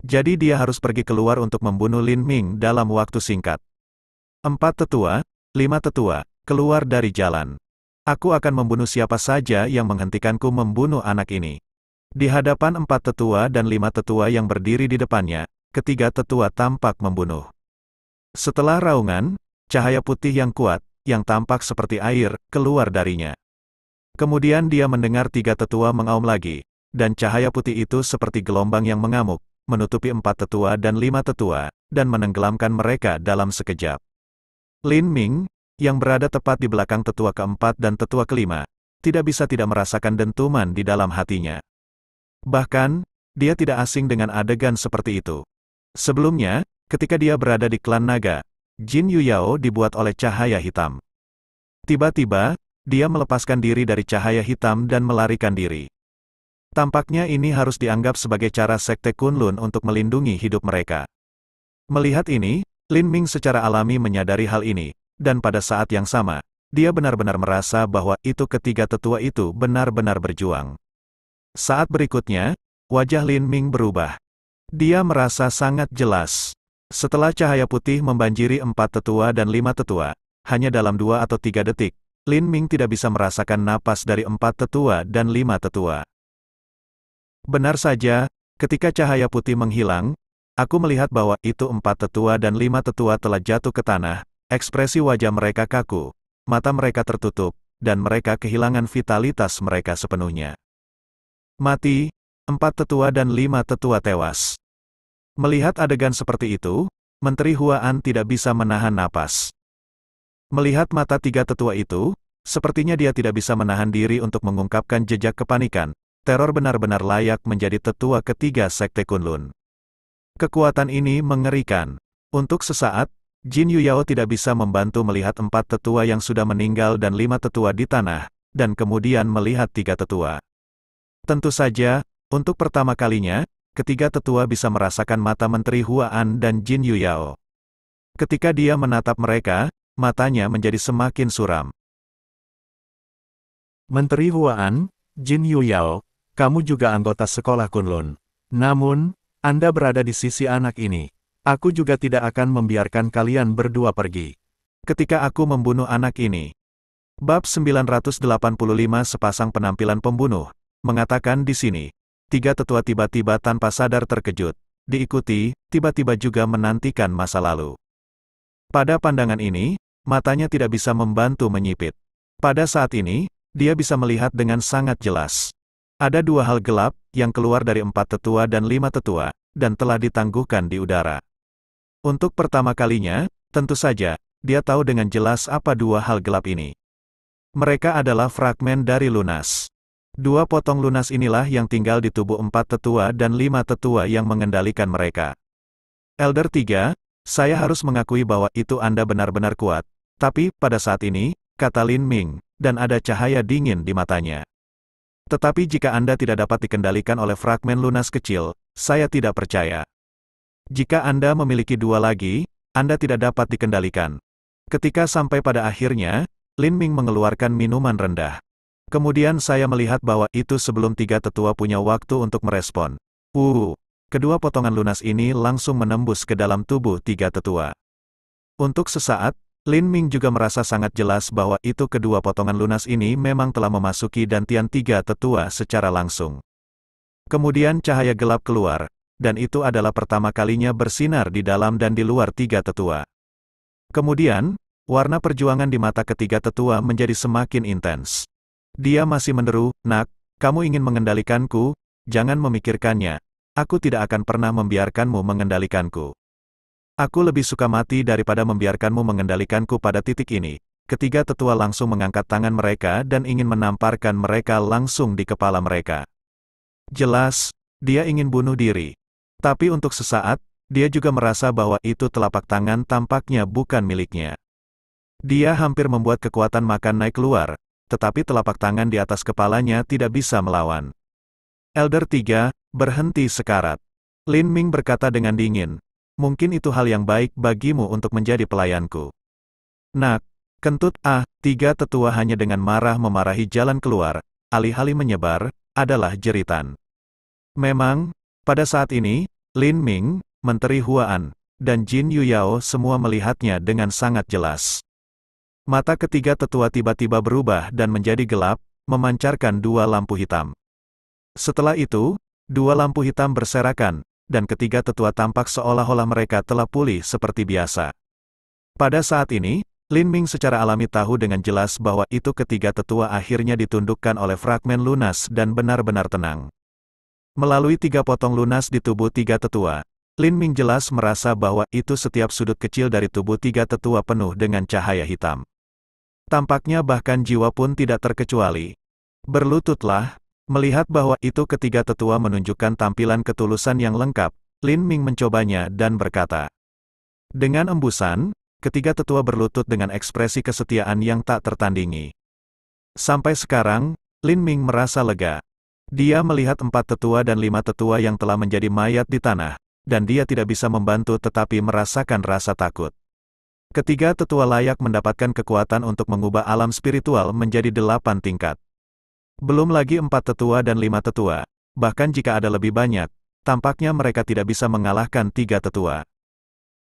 Jadi dia harus pergi keluar untuk membunuh Lin Ming dalam waktu singkat. 4 tetua, 5 tetua, keluar dari jalan. Aku akan membunuh siapa saja yang menghentikanku membunuh anak ini. Di hadapan 4 tetua dan 5 tetua yang berdiri di depannya, ketiga tetua tampak membunuh. Setelah raungan, cahaya putih yang kuat, yang tampak seperti air, keluar darinya. Kemudian dia mendengar 3 tetua mengaum lagi, dan cahaya putih itu seperti gelombang yang mengamuk, menutupi 4 tetua dan 5 tetua, dan menenggelamkan mereka dalam sekejap. Lin Ming, yang berada tepat di belakang tetua keempat dan tetua kelima, tidak bisa tidak merasakan dentuman di dalam hatinya. Bahkan, dia tidak asing dengan adegan seperti itu. Sebelumnya, ketika dia berada di klan naga, Jin Yu Yao dibuat oleh cahaya hitam. Tiba-tiba, dia melepaskan diri dari cahaya hitam dan melarikan diri. Tampaknya ini harus dianggap sebagai cara Sekte Kunlun untuk melindungi hidup mereka. Melihat ini, Lin Ming secara alami menyadari hal ini, dan pada saat yang sama, dia benar-benar merasa bahwa itu ketiga tetua itu benar-benar berjuang. Saat berikutnya, wajah Lin Ming berubah. Dia merasa sangat jelas. Setelah cahaya putih membanjiri 4 tetua dan 5 tetua, hanya dalam 2 atau 3 detik, Lin Ming tidak bisa merasakan napas dari 4 tetua dan 5 tetua. Benar saja, ketika cahaya putih menghilang, aku melihat bahwa itu 4 tetua dan 5 tetua telah jatuh ke tanah, ekspresi wajah mereka kaku, mata mereka tertutup, dan mereka kehilangan vitalitas mereka sepenuhnya. Mati, 4 tetua dan 5 tetua tewas. Melihat adegan seperti itu, Menteri Huaan tidak bisa menahan napas. Melihat mata 3 tetua itu, sepertinya dia tidak bisa menahan diri untuk mengungkapkan jejak kepanikan. Teror benar-benar layak menjadi tetua ketiga Sekte Kunlun. Kekuatan ini mengerikan. Untuk sesaat, Jin Yuyao tidak bisa membantu melihat 4 tetua yang sudah meninggal dan 5 tetua di tanah, dan kemudian melihat 3 tetua. Tentu saja, untuk pertama kalinya, ketiga tetua bisa merasakan mata Menteri Huaan dan Jin Yuyao. Ketika dia menatap mereka, matanya menjadi semakin suram. Menteri Huaan, Jin Yuyao, kamu juga anggota sekolah Kunlun. Namun, Anda berada di sisi anak ini. Aku juga tidak akan membiarkan kalian berdua pergi. Ketika aku membunuh anak ini. Bab 985 sepasang penampilan pembunuh, mengatakan di sini, 3 tetua tiba-tiba tanpa sadar terkejut, diikuti, tiba-tiba juga menantikan masa lalu. Pada pandangan ini, matanya tidak bisa membantu menyipit. Pada saat ini, dia bisa melihat dengan sangat jelas. Ada 2 hal gelap, yang keluar dari 4 tetua dan 5 tetua, dan telah ditangguhkan di udara. Untuk pertama kalinya, tentu saja, dia tahu dengan jelas apa 2 hal gelap ini. Mereka adalah fragmen dari lunas. 2 potong lunas inilah yang tinggal di tubuh 4 tetua dan 5 tetua yang mengendalikan mereka. Elder 3, saya harus mengakui bahwa itu Anda benar-benar kuat. Tapi, pada saat ini, kata Lin Ming, dan ada cahaya dingin di matanya. Tetapi jika Anda tidak dapat dikendalikan oleh fragmen lunas kecil, saya tidak percaya. Jika Anda memiliki 2 lagi, Anda tidak dapat dikendalikan. Ketika sampai pada akhirnya, Lin Ming mengeluarkan minuman rendah. Kemudian saya melihat bahwa itu sebelum 3 tetua punya waktu untuk merespon. Kedua potongan lunas ini langsung menembus ke dalam tubuh 3 tetua. Untuk sesaat, Lin Ming juga merasa sangat jelas bahwa itu kedua potongan lunas ini memang telah memasuki dantian 3 tetua secara langsung. Kemudian cahaya gelap keluar, dan itu adalah pertama kalinya bersinar di dalam dan di luar 3 tetua. Kemudian, warna perjuangan di mata ketiga tetua menjadi semakin intens. Dia masih menderu, "Nak, kamu ingin mengendalikanku? Jangan memikirkannya. Aku tidak akan pernah membiarkanmu mengendalikanku. Aku lebih suka mati daripada membiarkanmu mengendalikanku pada titik ini." Ketiga tetua langsung mengangkat tangan mereka dan ingin menamparkan mereka langsung di kepala mereka. Jelas, dia ingin bunuh diri. Tapi untuk sesaat, dia juga merasa bahwa itu telapak tangan tampaknya bukan miliknya. Dia hampir membuat kekuatan makan naik keluar, tetapi telapak tangan di atas kepalanya tidak bisa melawan. Elder 3, berhenti sekarat. Lin Ming berkata dengan dingin, "Mungkin itu hal yang baik bagimu untuk menjadi pelayanku." Nak, kentut 3 tetua hanya dengan marah memarahi jalan keluar, alih-alih menyebar, adalah jeritan. Memang, pada saat ini, Lin Ming, Menteri Huaan, dan Jin Yuyao semua melihatnya dengan sangat jelas. Mata ketiga tetua tiba-tiba berubah dan menjadi gelap, memancarkan 2 lampu hitam. Setelah itu, 2 lampu hitam berserakan, dan ketiga tetua tampak seolah-olah mereka telah pulih seperti biasa. Pada saat ini, Lin Ming secara alami tahu dengan jelas bahwa itu ketiga tetua akhirnya ditundukkan oleh fragmen lunas dan benar-benar tenang. Melalui 3 potong lunas di tubuh 3 tetua, Lin Ming jelas merasa bahwa itu setiap sudut kecil dari tubuh 3 tetua penuh dengan cahaya hitam. Tampaknya bahkan jiwa pun tidak terkecuali. Berlututlah, melihat bahwa itu ketiga tetua menunjukkan tampilan ketulusan yang lengkap, Lin Ming mencobanya dan berkata. Dengan embusan, ketiga tetua berlutut dengan ekspresi kesetiaan yang tak tertandingi. Sampai sekarang, Lin Ming merasa lega. Dia melihat 4 tetua dan 5 tetua yang telah menjadi mayat di tanah, dan dia tidak bisa membantu tetapi merasakan rasa takut. Ketiga tetua layak mendapatkan kekuatan untuk mengubah alam spiritual menjadi 8 tingkat. Belum lagi 4 tetua dan 5 tetua. Bahkan jika ada lebih banyak, tampaknya mereka tidak bisa mengalahkan 3 tetua.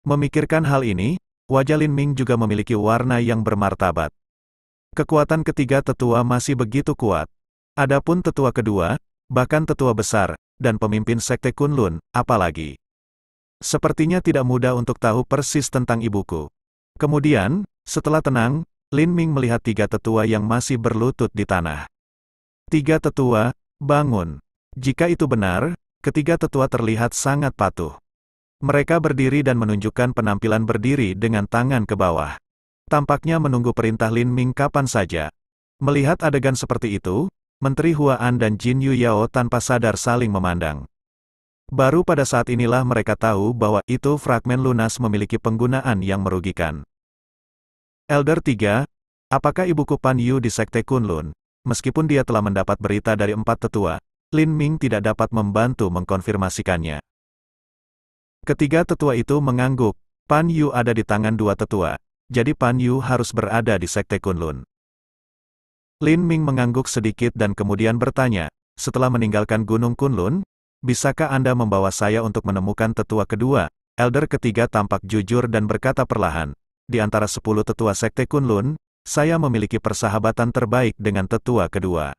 Memikirkan hal ini, wajah Lin Ming juga memiliki warna yang bermartabat. Kekuatan ketiga tetua masih begitu kuat. Adapun tetua kedua, bahkan tetua besar, dan pemimpin sekte Kunlun, apalagi. Sepertinya tidak mudah untuk tahu persis tentang ibuku. Kemudian, setelah tenang, Lin Ming melihat 3 tetua yang masih berlutut di tanah. 3 tetua, bangun. Jika itu benar, ketiga tetua terlihat sangat patuh. Mereka berdiri dan menunjukkan penampilan berdiri dengan tangan ke bawah. Tampaknya menunggu perintah Lin Ming kapan saja. Melihat adegan seperti itu, Menteri Huaan dan Jin Yuyao tanpa sadar saling memandang. Baru pada saat inilah mereka tahu bahwa itu fragmen lunas memiliki penggunaan yang merugikan. Elder 3, apakah ibuku Pan Yu di Sekte Kunlun? Meskipun dia telah mendapat berita dari 4 tetua, Lin Ming tidak dapat membantu mengkonfirmasikannya. Ketiga tetua itu mengangguk. Pan Yu ada di tangan 2 tetua, jadi Pan Yu harus berada di Sekte Kunlun. Lin Ming mengangguk sedikit dan kemudian bertanya, setelah meninggalkan Gunung Kunlun, bisakah Anda membawa saya untuk menemukan tetua kedua? Elder ketiga tampak jujur dan berkata perlahan, di antara 10 tetua Sekte Kunlun, saya memiliki persahabatan terbaik dengan tetua kedua.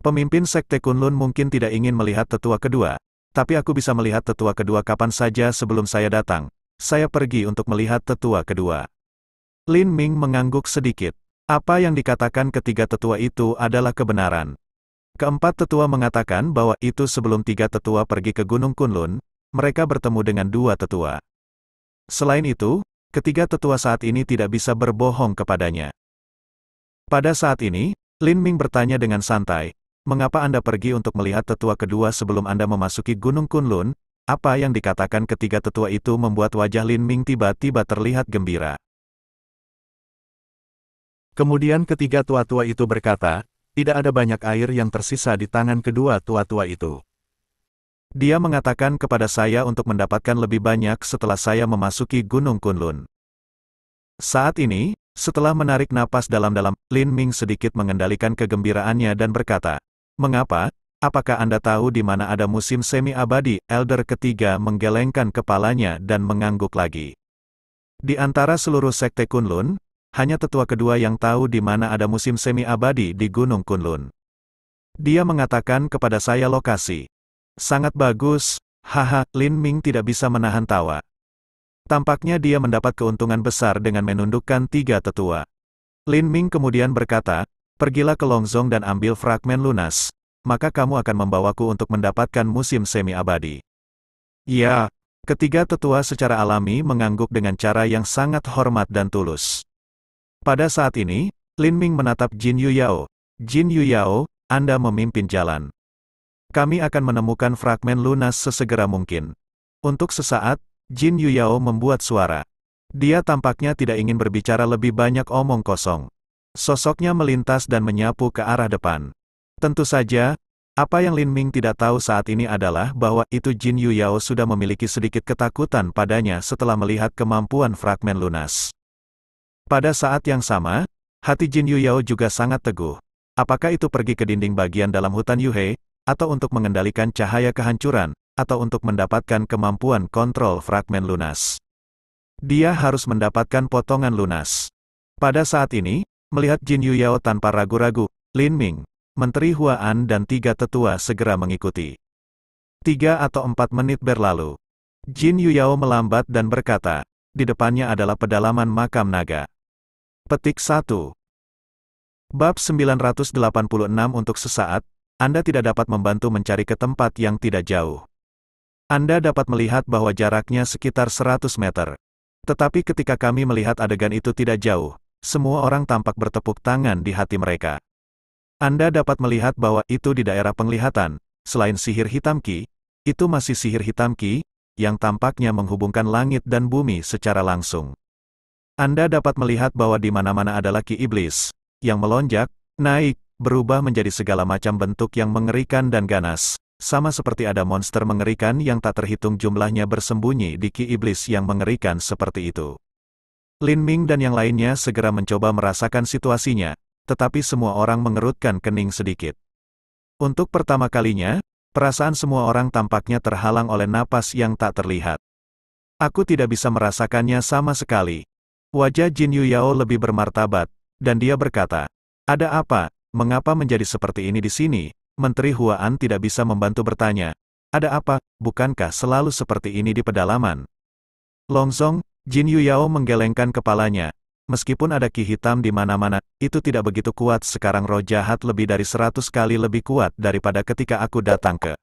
Pemimpin Sekte Kunlun mungkin tidak ingin melihat tetua kedua, tapi aku bisa melihat tetua kedua kapan saja sebelum saya datang. Saya pergi untuk melihat tetua kedua. Lin Ming mengangguk sedikit. Apa yang dikatakan ketiga tetua itu adalah kebenaran. Keempat tetua mengatakan bahwa itu sebelum 3 tetua pergi ke Gunung Kunlun, mereka bertemu dengan 2 tetua. Selain itu, ketiga tetua saat ini tidak bisa berbohong kepadanya. Pada saat ini, Lin Ming bertanya dengan santai, mengapa Anda pergi untuk melihat tetua kedua sebelum Anda memasuki Gunung Kunlun? Apa yang dikatakan ketiga tetua itu membuat wajah Lin Ming tiba-tiba terlihat gembira. Kemudian ketiga tua-tua itu berkata, tidak ada banyak air yang tersisa di tangan kedua tua-tua itu. Dia mengatakan kepada saya untuk mendapatkan lebih banyak setelah saya memasuki Gunung Kunlun. Saat ini, setelah menarik napas dalam-dalam, Lin Ming sedikit mengendalikan kegembiraannya dan berkata, mengapa? Apakah Anda tahu di mana ada musim semi abadi? Elder ketiga menggelengkan kepalanya dan mengangguk lagi. Di antara seluruh sekte Kunlun, hanya tetua kedua yang tahu di mana ada musim semi abadi di Gunung Kunlun. Dia mengatakan kepada saya lokasi. Sangat bagus, haha, Lin Ming tidak bisa menahan tawa. Tampaknya dia mendapat keuntungan besar dengan menundukkan 3 tetua. Lin Ming kemudian berkata, pergilah ke Longzong dan ambil fragmen lunas, maka kamu akan membawaku untuk mendapatkan musim semi abadi. Ya, ketiga tetua secara alami mengangguk dengan cara yang sangat hormat dan tulus. Pada saat ini, Lin Ming menatap Jin Yuyao. Jin Yuyao, Anda memimpin jalan. Kami akan menemukan fragmen lunas sesegera mungkin. Untuk sesaat, Jin Yuyao membuat suara. Dia tampaknya tidak ingin berbicara lebih banyak omong kosong. Sosoknya melintas dan menyapu ke arah depan. Tentu saja, apa yang Lin Ming tidak tahu saat ini adalah bahwa itu Jin Yuyao sudah memiliki sedikit ketakutan padanya setelah melihat kemampuan fragmen lunas. Pada saat yang sama, hati Jin Yuyao juga sangat teguh. Apakah itu pergi ke dinding bagian dalam hutan Yuhe, atau untuk mengendalikan cahaya kehancuran, atau untuk mendapatkan kemampuan kontrol fragmen lunas? Dia harus mendapatkan potongan lunas. Pada saat ini, melihat Jin Yuyao tanpa ragu-ragu, Lin Ming, Menteri Huaan dan 3 tetua segera mengikuti. 3 atau 4 menit berlalu. Jin Yuyao melambat dan berkata, di depannya adalah pedalaman makam naga. Petik 1. Bab 986 untuk sesaat, Anda tidak dapat membantu mencari ke tempat yang tidak jauh. Anda dapat melihat bahwa jaraknya sekitar 100 meter. Tetapi ketika kami melihat adegan itu tidak jauh, semua orang tampak bertepuk tangan di hati mereka. Anda dapat melihat bahwa itu di daerah penglihatan, selain sihir hitam Qi, itu masih sihir hitam Qi, yang tampaknya menghubungkan langit dan bumi secara langsung. Anda dapat melihat bahwa di mana-mana adalah Qi iblis, yang melonjak, naik, berubah menjadi segala macam bentuk yang mengerikan dan ganas, sama seperti ada monster mengerikan yang tak terhitung jumlahnya bersembunyi di Qi iblis yang mengerikan seperti itu. Lin Ming dan yang lainnya segera mencoba merasakan situasinya, tetapi semua orang mengerutkan kening sedikit. Untuk pertama kalinya, perasaan semua orang tampaknya terhalang oleh napas yang tak terlihat. Aku tidak bisa merasakannya sama sekali. Wajah Jin Yuyao lebih bermartabat, dan dia berkata, "Ada apa? Mengapa menjadi seperti ini di sini?" Menteri Huaan tidak bisa membantu bertanya, "Ada apa? Bukankah selalu seperti ini di pedalaman?" Longzong, Jin Yuyao menggelengkan kepalanya. Meskipun ada ki hitam di mana-mana, itu tidak begitu kuat. Sekarang roh jahat lebih dari 100 kali lebih kuat daripada ketika aku datang ke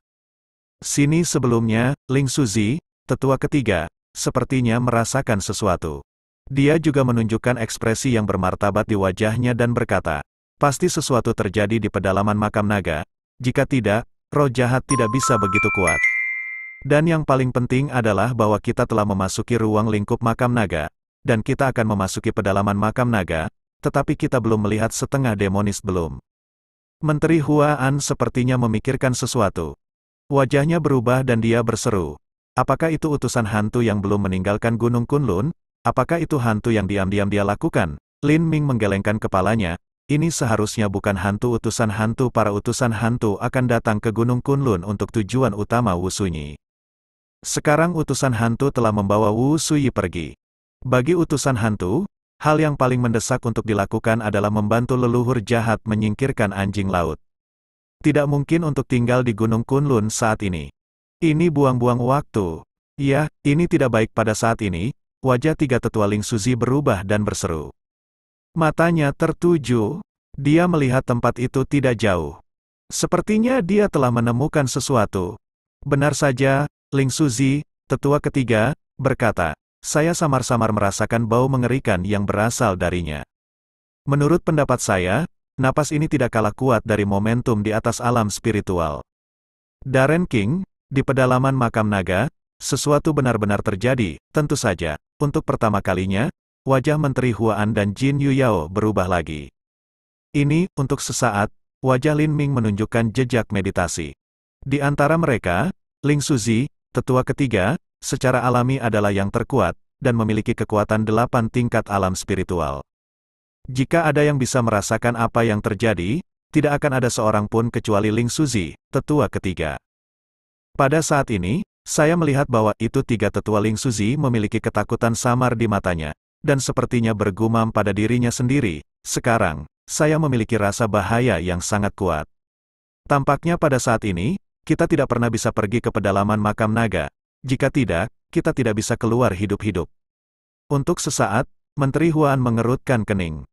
sini sebelumnya. Ling Suzi, tetua ketiga, sepertinya merasakan sesuatu. Dia juga menunjukkan ekspresi yang bermartabat di wajahnya dan berkata, "Pasti sesuatu terjadi di pedalaman makam naga. Jika tidak, roh jahat tidak bisa begitu kuat. Dan yang paling penting adalah bahwa kita telah memasuki ruang lingkup makam naga, dan kita akan memasuki pedalaman makam naga, tetapi kita belum melihat setengah demonis belum." Menteri Huaan sepertinya memikirkan sesuatu. Wajahnya berubah dan dia berseru, "Apakah itu utusan hantu yang belum meninggalkan Gunung Kunlun? Apakah itu hantu yang diam-diam dia lakukan?" Lin Ming menggelengkan kepalanya. Ini seharusnya bukan hantu utusan hantu. Para utusan hantu akan datang ke Gunung Kunlun untuk tujuan utama Wu Sunyi. Sekarang utusan hantu telah membawa Wu Suyi pergi. Bagi utusan hantu, hal yang paling mendesak untuk dilakukan adalah membantu leluhur jahat menyingkirkan anjing laut. Tidak mungkin untuk tinggal di Gunung Kunlun saat ini. Ini buang-buang waktu. Ya, ini tidak baik pada saat ini. Wajah tiga tetua Ling Suzi berubah dan berseru. Matanya tertuju. Dia melihat tempat itu tidak jauh. Sepertinya dia telah menemukan sesuatu. Benar saja, Ling Suzi, tetua ketiga, berkata, "Saya samar-samar merasakan bau mengerikan yang berasal darinya. Menurut pendapat saya, napas ini tidak kalah kuat dari momentum di atas alam spiritual." Darren King, di pedalaman makam naga, sesuatu benar-benar terjadi. Tentu saja, untuk pertama kalinya, wajah Menteri Huaan dan Jin Yuyao berubah lagi. Ini, untuk sesaat, wajah Lin Ming menunjukkan jejak meditasi. Di antara mereka, Ling Suzi, tetua ketiga, secara alami adalah yang terkuat, dan memiliki kekuatan 8 tingkat alam spiritual. Jika ada yang bisa merasakan apa yang terjadi, tidak akan ada seorang pun kecuali Ling Suzi, tetua ketiga. Pada saat ini, saya melihat bahwa itu tiga tetua Ling Suzi memiliki ketakutan samar di matanya, dan sepertinya bergumam pada dirinya sendiri, "Sekarang, saya memiliki rasa bahaya yang sangat kuat. Tampaknya pada saat ini, kita tidak pernah bisa pergi ke pedalaman makam naga. Jika tidak, kita tidak bisa keluar hidup-hidup." Untuk sesaat, Menteri Huaan mengerutkan kening.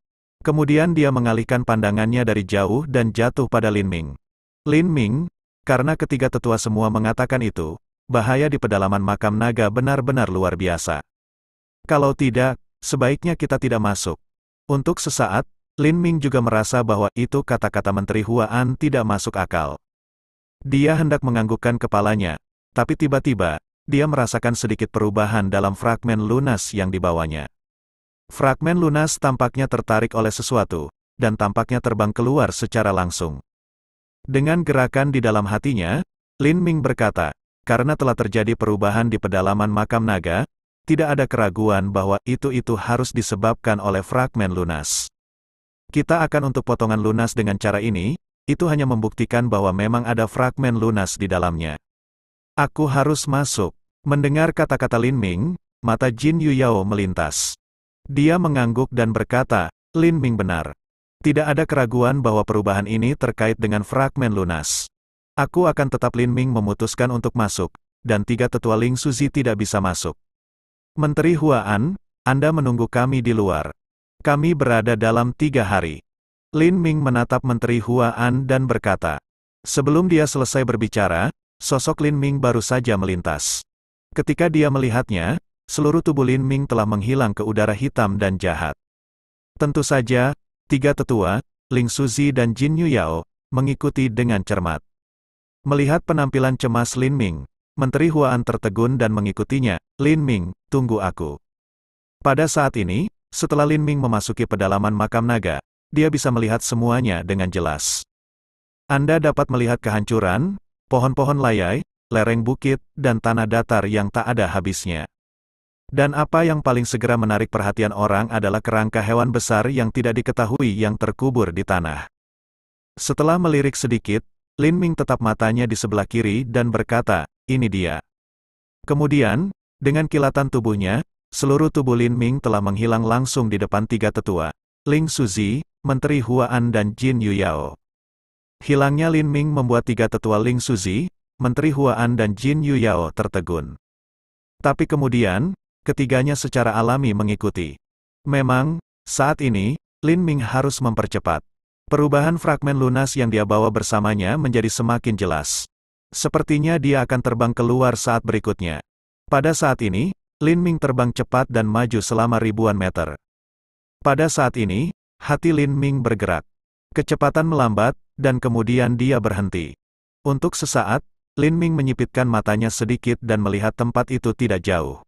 Kemudian dia mengalihkan pandangannya dari jauh dan jatuh pada Lin Ming. "Lin Ming, karena ketiga tetua semua mengatakan itu, bahaya di pedalaman makam naga benar-benar luar biasa. Kalau tidak, sebaiknya kita tidak masuk." Untuk sesaat, Lin Ming juga merasa bahwa itu kata-kata Menteri Huaan tidak masuk akal. Dia hendak menganggukkan kepalanya, tapi tiba-tiba, dia merasakan sedikit perubahan dalam fragmen lunas yang dibawanya. Fragmen lunas tampaknya tertarik oleh sesuatu, dan tampaknya terbang keluar secara langsung. Dengan gerakan di dalam hatinya, Lin Ming berkata, "Karena telah terjadi perubahan di pedalaman makam naga, tidak ada keraguan bahwa itu harus disebabkan oleh fragmen lunas. Kita akan untuk potongan lunas dengan cara ini, itu hanya membuktikan bahwa memang ada fragmen lunas di dalamnya. Aku harus masuk." Mendengar kata-kata Lin Ming, mata Jin Yuyao melintas. Dia mengangguk dan berkata, "Lin Ming benar. Tidak ada keraguan bahwa perubahan ini terkait dengan fragmen lunas. Aku akan tetap." Lin Ming memutuskan untuk masuk, dan tiga tetua Ling Suzi tidak bisa masuk. "Menteri Huaan, Anda menunggu kami di luar. Kami berada dalam 3 hari. Lin Ming menatap Menteri Huaan dan berkata. Sebelum dia selesai berbicara, sosok Lin Ming baru saja melintas. Ketika dia melihatnya, seluruh tubuh Lin Ming telah menghilang ke udara hitam dan jahat. Tentu saja, tiga tetua, Ling Suzi dan Jin Yuyao, mengikuti dengan cermat. Melihat penampilan cemas Lin Ming, Menteri Huaan tertegun dan mengikutinya. "Lin Ming, tunggu aku." Pada saat ini, setelah Lin Ming memasuki pedalaman makam naga, dia bisa melihat semuanya dengan jelas. Anda dapat melihat kehancuran, pohon-pohon layai, lereng bukit, dan tanah datar yang tak ada habisnya. Dan apa yang paling segera menarik perhatian orang adalah kerangka hewan besar yang tidak diketahui yang terkubur di tanah. Setelah melirik sedikit, Lin Ming tetap matanya di sebelah kiri dan berkata, "Ini dia." Kemudian, dengan kilatan tubuhnya, seluruh tubuh Lin Ming telah menghilang langsung di depan tiga tetua, Ling Suzi, Menteri Huan dan Jin Yuyao. Hilangnya Lin Ming membuat tiga tetua Ling Suzi, Menteri Huan dan Jin Yuyao tertegun. Tapi kemudian, ketiganya secara alami mengikuti. Memang, saat ini, Lin Ming harus mempercepat. Perubahan fragmen lunas yang dia bawa bersamanya menjadi semakin jelas. Sepertinya dia akan terbang keluar saat berikutnya. Pada saat ini, Lin Ming terbang cepat dan maju selama ribuan meter. Pada saat ini, hati Lin Ming bergerak. Kecepatan melambat, dan kemudian dia berhenti. Untuk sesaat, Lin Ming menyipitkan matanya sedikit dan melihat tempat itu tidak jauh.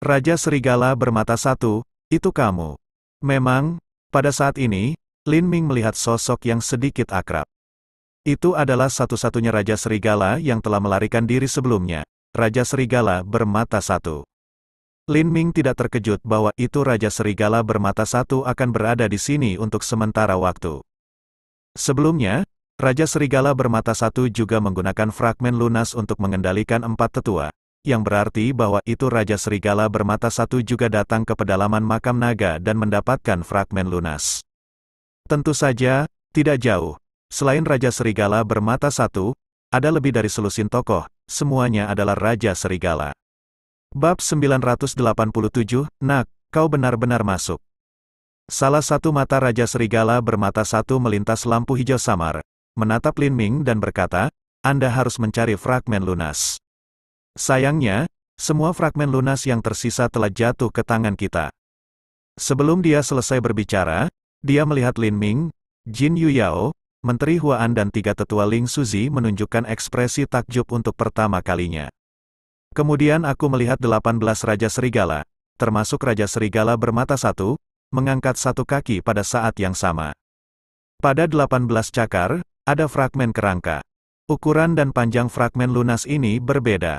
Raja Serigala bermata satu, itu kamu. Memang, pada saat ini, Lin Ming melihat sosok yang sedikit akrab. Itu adalah satu-satunya Raja Serigala yang telah melarikan diri sebelumnya, Raja Serigala bermata satu. Lin Ming tidak terkejut bahwa itu Raja Serigala bermata satu akan berada di sini untuk sementara waktu. Sebelumnya, Raja Serigala bermata satu juga menggunakan fragmen lunas untuk mengendalikan empat tetua, yang berarti bahwa itu Raja Serigala bermata satu juga datang ke pedalaman makam naga dan mendapatkan fragmen lunas. Tentu saja, tidak jauh. Selain Raja Serigala bermata satu, ada lebih dari selusin tokoh, semuanya adalah Raja Serigala. Bab 987, Nak, kau benar-benar masuk. Salah satu mata Raja Serigala bermata satu melintas lampu hijau samar, menatap Lin Ming dan berkata, Anda harus mencari fragmen lunas. Sayangnya, semua fragmen lunas yang tersisa telah jatuh ke tangan kita. Sebelum dia selesai berbicara, dia melihat Lin Ming, Jin Yuyao, Menteri Huan dan tiga tetua Ling Suzi menunjukkan ekspresi takjub untuk pertama kalinya. Kemudian aku melihat 18 Raja Serigala, termasuk Raja Serigala bermata satu, mengangkat satu kaki pada saat yang sama. Pada 18 cakar, ada fragmen kerangka. Ukuran dan panjang fragmen lunas ini berbeda.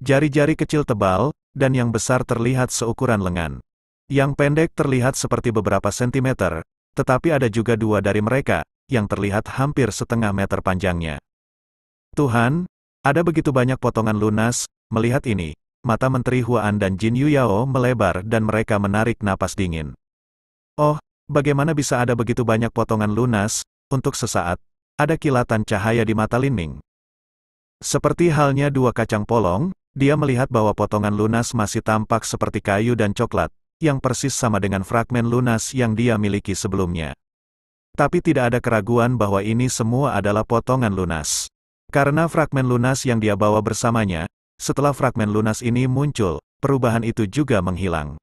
Jari-jari kecil tebal, dan yang besar terlihat seukuran lengan. Yang pendek terlihat seperti beberapa sentimeter, tetapi ada juga dua dari mereka, yang terlihat hampir setengah meter panjangnya. Tuhan, ada begitu banyak potongan lunas. Melihat ini, mata Menteri Huan dan Jin Yuyao melebar dan mereka menarik napas dingin. Oh, bagaimana bisa ada begitu banyak potongan lunas? Untuk sesaat, ada kilatan cahaya di mata Lin Ming. Seperti halnya dua kacang polong, dia melihat bahwa potongan lunas masih tampak seperti kayu dan coklat, yang persis sama dengan fragmen lunas yang dia miliki sebelumnya. Tapi tidak ada keraguan bahwa ini semua adalah potongan lunas. Karena fragmen lunas yang dia bawa bersamanya, setelah fragmen lunas ini muncul, perubahan itu juga menghilang.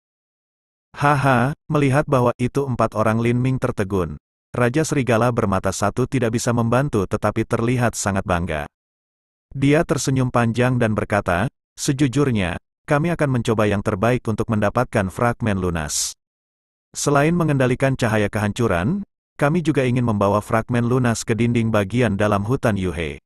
Haha, melihat bahwa itu empat orang Lin Ming tertegun. Raja Serigala bermata satu tidak bisa membantu tetapi terlihat sangat bangga. Dia tersenyum panjang dan berkata, sejujurnya, kami akan mencoba yang terbaik untuk mendapatkan fragmen lunas. Selain mengendalikan cahaya kehancuran, kami juga ingin membawa fragmen lunas ke dinding bagian dalam hutan Yuhe.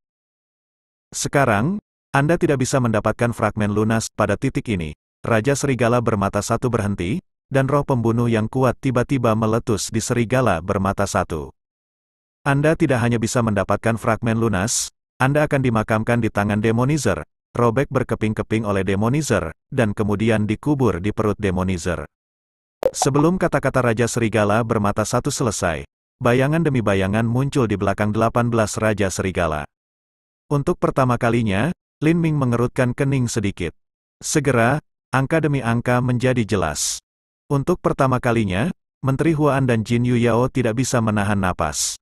Sekarang, Anda tidak bisa mendapatkan fragmen lunas pada titik ini. Raja Serigala bermata satu berhenti, dan roh pembunuh yang kuat tiba-tiba meletus di Serigala bermata satu. Anda tidak hanya bisa mendapatkan fragmen lunas, Anda akan dimakamkan di tangan Demonizer, robek berkeping-keping oleh Demonizer, dan kemudian dikubur di perut Demonizer. Sebelum kata-kata Raja Serigala bermata satu selesai, bayangan demi bayangan muncul di belakang 18 Raja Serigala. Untuk pertama kalinya, Lin Ming mengerutkan kening sedikit. Segera, angka demi angka menjadi jelas. Untuk pertama kalinya, Menteri Huan dan Jin Yuyao tidak bisa menahan napas.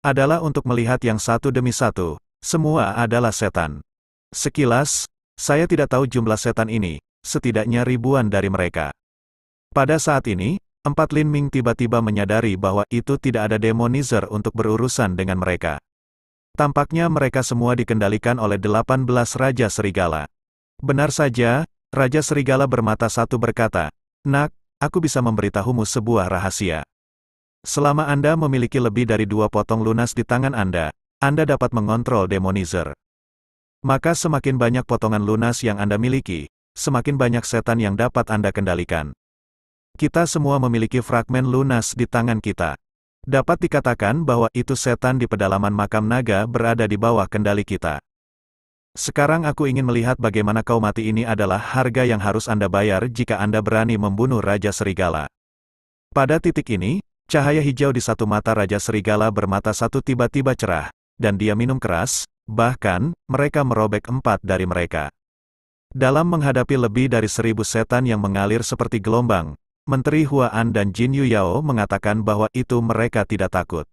Adalah untuk melihat yang satu demi satu, semua adalah setan. Sekilas, saya tidak tahu jumlah setan ini, setidaknya ribuan dari mereka. Pada saat ini, empat Lin Ming tiba-tiba menyadari bahwa itu tidak ada Demonizer untuk berurusan dengan mereka. Tampaknya mereka semua dikendalikan oleh 18 Raja Serigala. Benar saja, Raja Serigala bermata satu berkata, Nak, aku bisa memberitahumu sebuah rahasia. Selama Anda memiliki lebih dari 2 potong lunas di tangan Anda dapat mengontrol Demonizer. Maka semakin banyak potongan lunas yang Anda miliki, semakin banyak setan yang dapat Anda kendalikan. Kita semua memiliki fragmen lunas di tangan kita. Dapat dikatakan bahwa itu setan di pedalaman makam naga berada di bawah kendali kita. Sekarang aku ingin melihat bagaimana kau mati. Ini adalah harga yang harus Anda bayar jika Anda berani membunuh Raja Serigala. Pada titik ini, cahaya hijau di satu mata Raja Serigala bermata satu tiba-tiba cerah, dan dia minum keras, bahkan, mereka merobek 4 dari mereka. Dalam menghadapi lebih dari 1000 setan yang mengalir seperti gelombang, Menteri Huan dan Jin Yuyao mengatakan bahwa itu mereka tidak takut.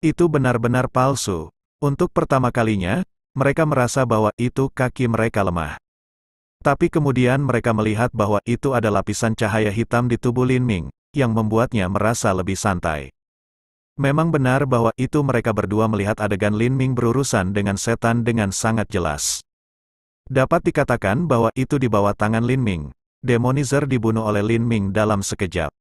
Itu benar-benar palsu. Untuk pertama kalinya, mereka merasa bahwa itu kaki mereka lemah. Tapi kemudian mereka melihat bahwa itu ada lapisan cahaya hitam di tubuh Lin Ming, yang membuatnya merasa lebih santai. Memang benar bahwa itu mereka berdua melihat adegan Lin Ming berurusan dengan setan dengan sangat jelas. Dapat dikatakan bahwa itu di bawah tangan Lin Ming. Demonizer dibunuh oleh Lin Ming dalam sekejap.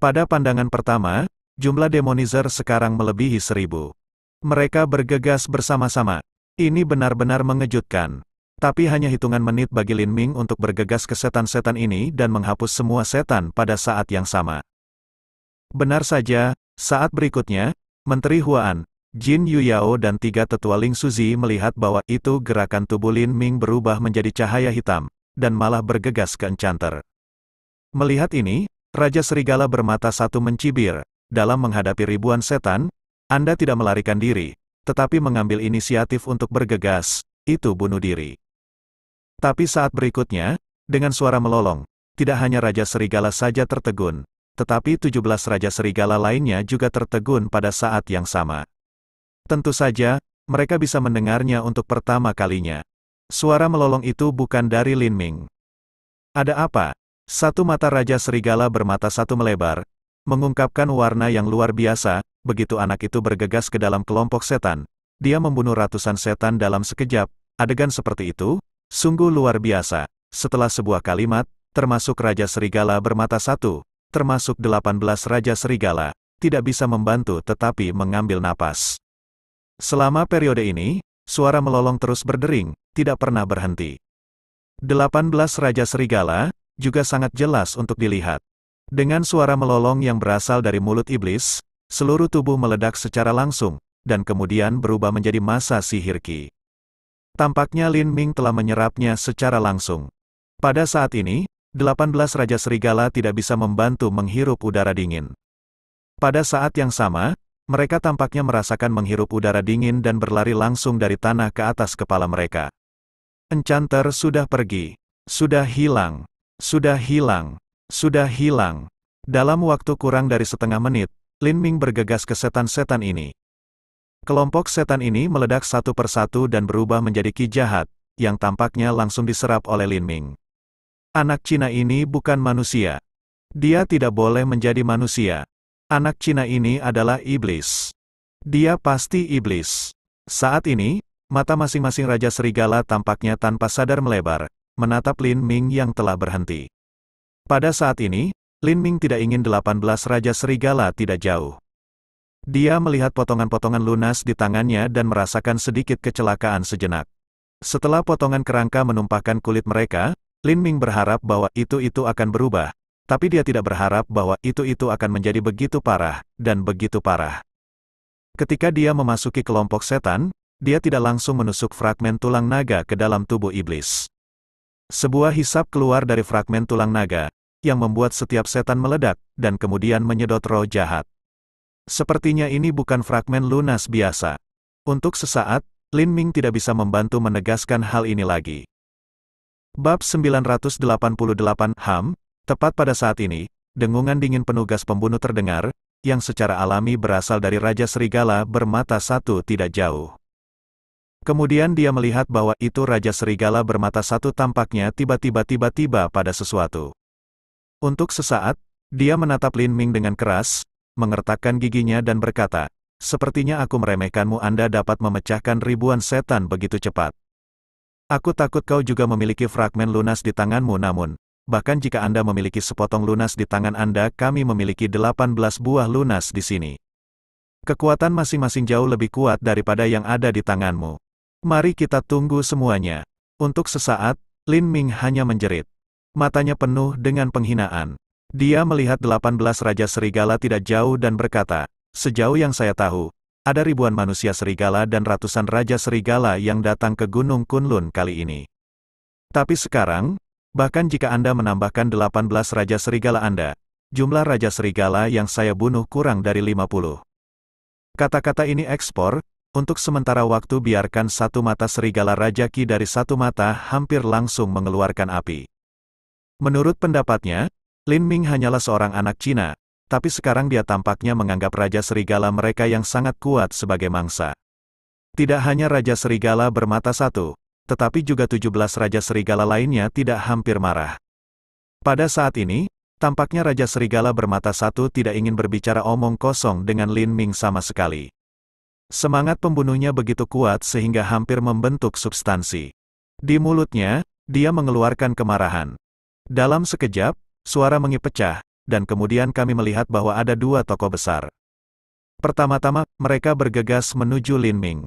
Pada pandangan pertama, jumlah Demonizer sekarang melebihi 1000. Mereka bergegas bersama-sama. Ini benar-benar mengejutkan. Tapi hanya hitungan menit bagi Lin Ming untuk bergegas ke setan-setan ini dan menghapus semua setan pada saat yang sama. Benar saja, saat berikutnya, Menteri Huan, Jin Yuyao dan 3 tetua Ling Suzi melihat bahwa itu gerakan tubuh Lin Ming berubah menjadi cahaya hitam, dan malah bergegas ke Enchanter. Melihat ini, Raja Serigala bermata satu mencibir. Dalam menghadapi ribuan setan, Anda tidak melarikan diri, tetapi mengambil inisiatif untuk bergegas, itu bunuh diri. Tapi saat berikutnya, dengan suara melolong, tidak hanya Raja Serigala saja tertegun, tetapi 17 Raja Serigala lainnya juga tertegun pada saat yang sama. Tentu saja, mereka bisa mendengarnya untuk pertama kalinya. Suara melolong itu bukan dari Lin Ming. Ada apa? Satu mata Raja Serigala bermata satu melebar, mengungkapkan warna yang luar biasa. Begitu anak itu bergegas ke dalam kelompok setan, dia membunuh ratusan setan dalam sekejap. Adegan seperti itu, sungguh luar biasa. Setelah sebuah kalimat, termasuk Raja Serigala bermata satu, termasuk 18 Raja Serigala, tidak bisa membantu tetapi mengambil napas. Selama periode ini, suara melolong terus berdering, tidak pernah berhenti. 18 Raja Serigala, juga sangat jelas untuk dilihat. Dengan suara melolong yang berasal dari mulut iblis, seluruh tubuh meledak secara langsung, dan kemudian berubah menjadi massa sihir Qi. Tampaknya Lin Ming telah menyerapnya secara langsung. Pada saat ini, 18 Raja Serigala tidak bisa membantu menghirup udara dingin. Pada saat yang sama, mereka tampaknya merasakan menghirup udara dingin dan berlari langsung dari tanah ke atas kepala mereka. Enchanter sudah pergi. Sudah hilang. Sudah hilang. Sudah hilang. Dalam waktu kurang dari setengah menit, Lin Ming bergegas ke setan-setan ini. Kelompok setan ini meledak satu persatu dan berubah menjadi Qi jahat, yang tampaknya langsung diserap oleh Lin Ming. Anak Cina ini bukan manusia. Dia tidak boleh menjadi manusia. Anak Cina ini adalah iblis. Dia pasti iblis. Saat ini, mata masing-masing Raja Serigala tampaknya tanpa sadar melebar, menatap Lin Ming yang telah berhenti. Pada saat ini, Lin Ming tidak ingin 18 Raja Serigala tidak jauh. Dia melihat potongan-potongan lunas di tangannya dan merasakan sedikit kecelakaan sejenak. Setelah potongan kerangka menumpahkan kulit mereka, Lin Ming berharap bahwa itu akan berubah, tapi dia tidak berharap bahwa itu akan menjadi begitu parah, dan begitu parah. Ketika dia memasuki kelompok setan, dia tidak langsung menusuk fragmen tulang naga ke dalam tubuh iblis. Sebuah hisap keluar dari fragmen tulang naga, yang membuat setiap setan meledak, dan kemudian menyedot roh jahat. Sepertinya ini bukan fragmen lunas biasa. Untuk sesaat, Lin Ming tidak bisa membantu menegaskan hal ini lagi. Bab 988 HAM, tepat pada saat ini, dengungan dingin penugas pembunuh terdengar, yang secara alami berasal dari Raja Serigala bermata satu tidak jauh. Kemudian dia melihat bahwa itu Raja Serigala bermata satu tampaknya tiba-tiba pada sesuatu. Untuk sesaat, dia menatap Lin Ming dengan keras, mengertakkan giginya dan berkata, "Sepertinya aku meremehkanmu. Anda dapat memecahkan ribuan setan begitu cepat. Aku takut kau juga memiliki fragmen lunas di tanganmu namun, bahkan jika Anda memiliki sepotong lunas di tangan Anda, kami memiliki 18 buah lunas di sini. Kekuatan masing-masing jauh lebih kuat daripada yang ada di tanganmu. Mari kita tunggu semuanya." Untuk sesaat, Lin Ming hanya menjerit. Matanya penuh dengan penghinaan. Dia melihat 18 Raja Serigala tidak jauh dan berkata, sejauh yang saya tahu, ada ribuan manusia serigala dan ratusan Raja Serigala yang datang ke Gunung Kunlun kali ini. Tapi sekarang, bahkan jika Anda menambahkan 18 Raja Serigala Anda, jumlah Raja Serigala yang saya bunuh kurang dari 50. Kata-kata ini ekspor, untuk sementara waktu biarkan satu mata serigala Raja Qi dari satu mata hampir langsung mengeluarkan api. Menurut pendapatnya, Lin Ming hanyalah seorang anak Cina, tapi sekarang dia tampaknya menganggap Raja Serigala mereka yang sangat kuat sebagai mangsa. Tidak hanya Raja Serigala bermata satu, tetapi juga 17 Raja Serigala lainnya tidak hampir marah. Pada saat ini, tampaknya Raja Serigala bermata satu tidak ingin berbicara omong kosong dengan Lin Ming sama sekali. Semangat pembunuhnya begitu kuat sehingga hampir membentuk substansi. Di mulutnya, dia mengeluarkan kemarahan. Dalam sekejap, suara Mengi pecah, dan kemudian kami melihat bahwa ada dua tokoh besar. Pertama-tama, mereka bergegas menuju Lin Ming.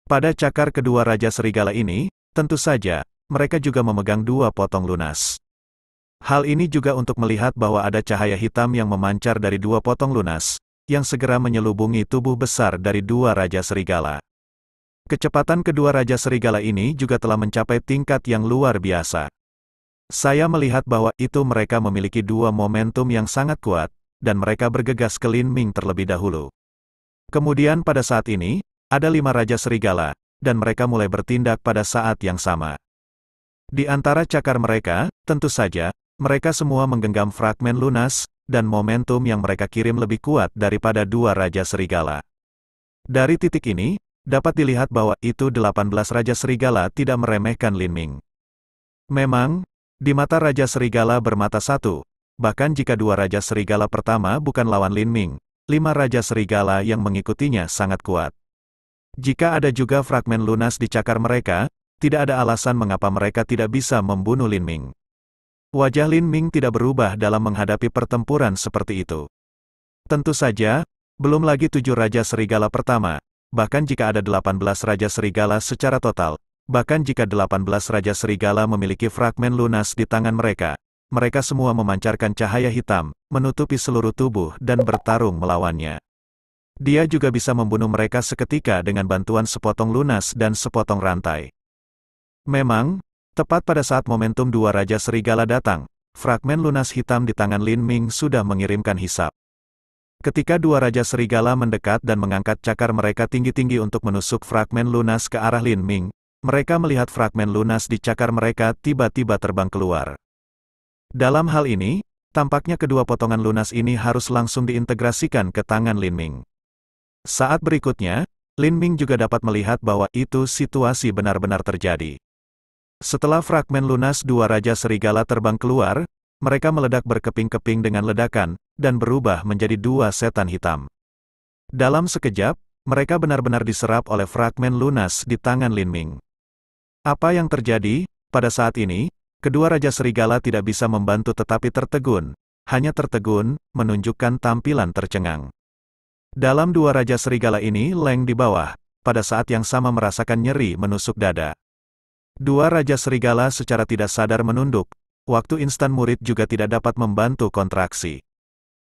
Pada cakar kedua Raja Serigala ini, tentu saja, mereka juga memegang dua potong lunas. Hal ini juga untuk melihat bahwa ada cahaya hitam yang memancar dari dua potong lunas, yang segera menyelubungi tubuh besar dari dua Raja Serigala. Kecepatan kedua Raja Serigala ini juga telah mencapai tingkat yang luar biasa. Saya melihat bahwa itu mereka memiliki dua momentum yang sangat kuat, dan mereka bergegas ke Lin Ming terlebih dahulu. Kemudian pada saat ini, ada 5 Raja Serigala, dan mereka mulai bertindak pada saat yang sama. Di antara cakar mereka, tentu saja, mereka semua menggenggam fragmen lunas, dan momentum yang mereka kirim lebih kuat daripada dua Raja Serigala. Dari titik ini, dapat dilihat bahwa itu 18 Raja Serigala tidak meremehkan Lin Ming. Memang, di mata Raja Serigala bermata satu, bahkan jika dua Raja Serigala pertama bukan lawan Lin Ming, 5 Raja Serigala yang mengikutinya sangat kuat. Jika ada juga fragmen lunas di cakar mereka, tidak ada alasan mengapa mereka tidak bisa membunuh Lin Ming. Wajah Lin Ming tidak berubah dalam menghadapi pertempuran seperti itu. Tentu saja, belum lagi 7 Raja Serigala pertama, bahkan jika ada 18 Raja Serigala secara total, bahkan jika 18 Raja Serigala memiliki fragmen lunas di tangan mereka, mereka semua memancarkan cahaya hitam, menutupi seluruh tubuh dan bertarung melawannya. Dia juga bisa membunuh mereka seketika dengan bantuan sepotong lunas dan sepotong rantai. Memang, tepat pada saat momentum dua Raja Serigala datang, fragmen lunas hitam di tangan Lin Ming sudah mengirimkan hisap. Ketika dua Raja Serigala mendekat dan mengangkat cakar mereka tinggi-tinggi untuk menusuk fragmen lunas ke arah Lin Ming, mereka melihat fragmen lunas di cakar mereka tiba-tiba terbang keluar. Dalam hal ini, tampaknya kedua potongan lunas ini harus langsung diintegrasikan ke tangan Lin Ming. Saat berikutnya, Lin Ming juga dapat melihat bahwa itu situasi benar-benar terjadi. Setelah fragmen lunas dua Raja Serigala terbang keluar, mereka meledak berkeping-keping dengan ledakan, dan berubah menjadi dua setan hitam. Dalam sekejap, mereka benar-benar diserap oleh fragmen lunas di tangan Lin Ming. Apa yang terjadi? Pada saat ini, kedua Raja Serigala tidak bisa membantu tetapi tertegun, hanya tertegun, menunjukkan tampilan tercengang. Dalam dua Raja Serigala ini Leng di bawah, pada saat yang sama merasakan nyeri menusuk dada. Dua Raja Serigala secara tidak sadar menunduk, waktu instan murid juga tidak dapat membantu kontraksi.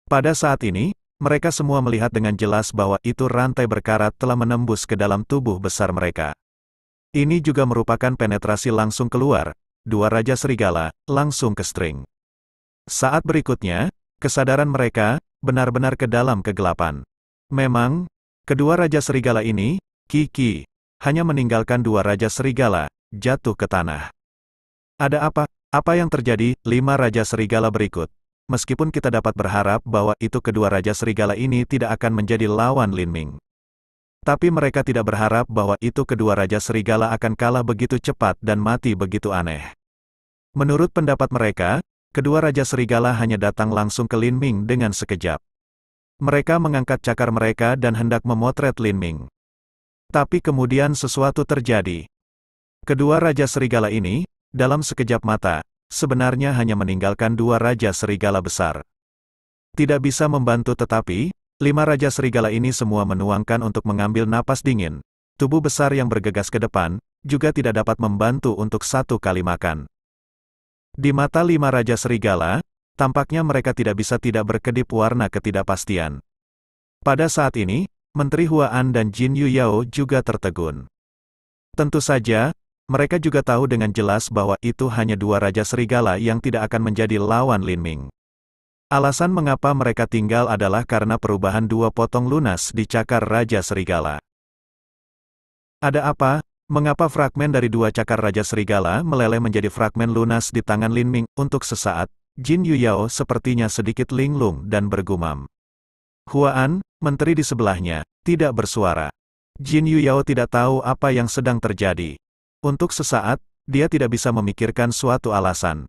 Pada saat ini, mereka semua melihat dengan jelas bahwa itu rantai berkarat telah menembus ke dalam tubuh besar mereka. Ini juga merupakan penetrasi langsung keluar, dua Raja Serigala, langsung ke string. Saat berikutnya, kesadaran mereka, benar-benar ke dalam kegelapan. Memang, kedua Raja Serigala ini, Qi, hanya meninggalkan dua Raja Serigala, jatuh ke tanah. Ada apa? Apa yang terjadi? 5 Raja Serigala berikut. Meskipun kita dapat berharap bahwa itu kedua Raja Serigala ini tidak akan menjadi lawan Lin Ming. Tapi mereka tidak berharap bahwa itu kedua Raja Serigala akan kalah begitu cepat dan mati begitu aneh. Menurut pendapat mereka, kedua Raja Serigala hanya datang langsung ke Lin Ming dengan sekejap. Mereka mengangkat cakar mereka dan hendak memotret Lin Ming. Tapi kemudian sesuatu terjadi. Kedua Raja Serigala ini, dalam sekejap mata, sebenarnya hanya meninggalkan dua Raja Serigala besar. Tidak bisa membantu tetapi, 5 Raja Serigala ini semua menuangkan untuk mengambil napas dingin. Tubuh besar yang bergegas ke depan, juga tidak dapat membantu untuk satu kali makan. Di mata 5 Raja Serigala, tampaknya mereka tidak bisa tidak berkedip warna ketidakpastian. Pada saat ini, Menteri Huan dan Jin Yuyao juga tertegun. Tentu saja, mereka juga tahu dengan jelas bahwa itu hanya 2 Raja Serigala yang tidak akan menjadi lawan Lin Ming. Alasan mengapa mereka tinggal adalah karena perubahan 2 potong lunas di cakar Raja Serigala. Ada apa? Mengapa fragmen dari 2 cakar Raja Serigala meleleh menjadi fragmen lunas di tangan Lin Ming? Untuk sesaat, Jin Yuyao sepertinya sedikit linglung dan bergumam. Huan, menteri di sebelahnya, tidak bersuara. Jin Yuyao tidak tahu apa yang sedang terjadi. Untuk sesaat, dia tidak bisa memikirkan suatu alasan.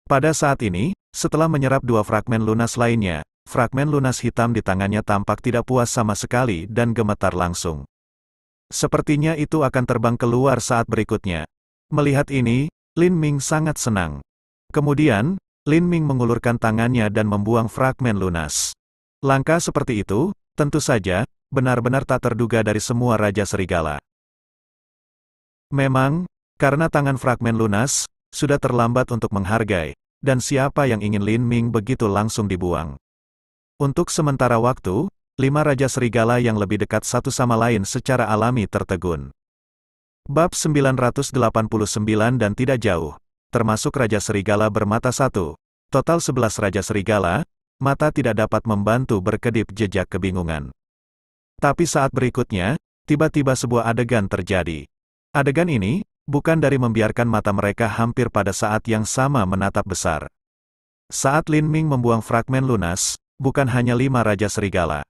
Pada saat ini, setelah menyerap 2 fragmen lunas lainnya, fragmen lunas hitam di tangannya tampak tidak puas sama sekali dan gemetar langsung. Sepertinya itu akan terbang keluar saat berikutnya. Melihat ini, Lin Ming sangat senang. Kemudian, Lin Ming mengulurkan tangannya dan membuang fragmen lunas. Langkah seperti itu, tentu saja, benar-benar tak terduga dari semua Raja Serigala. Memang, karena tangan fragmen lunas, sudah terlambat untuk menghargai, dan siapa yang ingin Lin Ming begitu langsung dibuang. Untuk sementara waktu, 5 Raja Serigala yang lebih dekat satu sama lain secara alami tertegun. Bab 989 dan tidak jauh, termasuk Raja Serigala bermata satu, total 11 Raja Serigala, mata tidak dapat membantu berkedip jejak kebingungan. Tapi saat berikutnya, tiba-tiba sebuah adegan terjadi. Adegan ini, bukan dari membiarkan mata mereka hampir pada saat yang sama menatap besar. Saat Lin Ming membuang fragmen lunas, bukan hanya 5 Raja Serigala.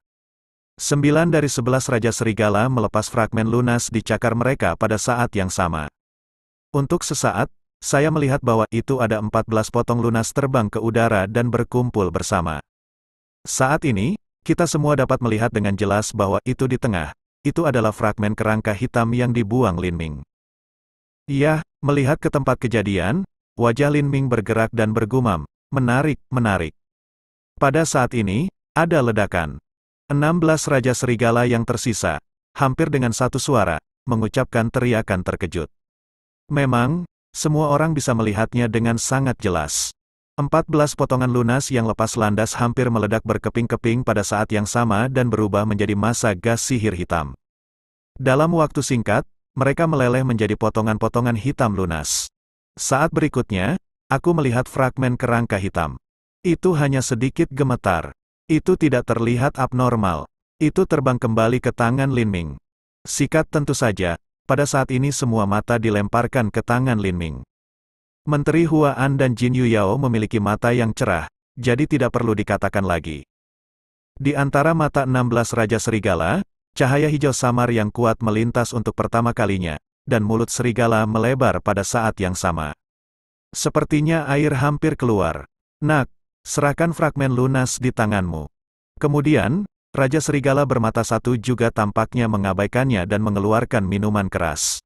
9 dari 11 Raja Serigala melepas fragmen lunas di cakar mereka pada saat yang sama. Untuk sesaat, saya melihat bahwa itu ada 14 potong lunas terbang ke udara dan berkumpul bersama. Saat ini, kita semua dapat melihat dengan jelas bahwa itu di tengah, itu adalah fragmen kerangka hitam yang dibuang Lin Ming. Iya, melihat ke tempat kejadian, wajah Lin Ming bergerak dan bergumam, menarik, menarik. Pada saat ini, ada ledakan. 16 Raja Serigala yang tersisa, hampir dengan satu suara, mengucapkan teriakan terkejut. Memang, semua orang bisa melihatnya dengan sangat jelas. 14 potongan lunas yang lepas landas hampir meledak berkeping-keping pada saat yang sama dan berubah menjadi massa gas sihir hitam. Dalam waktu singkat, mereka meleleh menjadi potongan-potongan hitam lunas. Saat berikutnya, aku melihat fragmen kerangka hitam. Itu hanya sedikit gemetar. Itu tidak terlihat abnormal. Itu terbang kembali ke tangan Lin Ming. Sikat tentu saja, pada saat ini semua mata dilemparkan ke tangan Lin Ming. Menteri Huan dan Jin Yuyao memiliki mata yang cerah, jadi tidak perlu dikatakan lagi. Di antara mata 16 Raja Serigala, cahaya hijau samar yang kuat melintas untuk pertama kalinya, dan mulut serigala melebar pada saat yang sama. Sepertinya air hampir keluar. Nak, serahkan fragmen lunas di tanganmu. Kemudian, Raja Serigala bermata satu juga tampaknya mengabaikannya dan mengeluarkan minuman keras.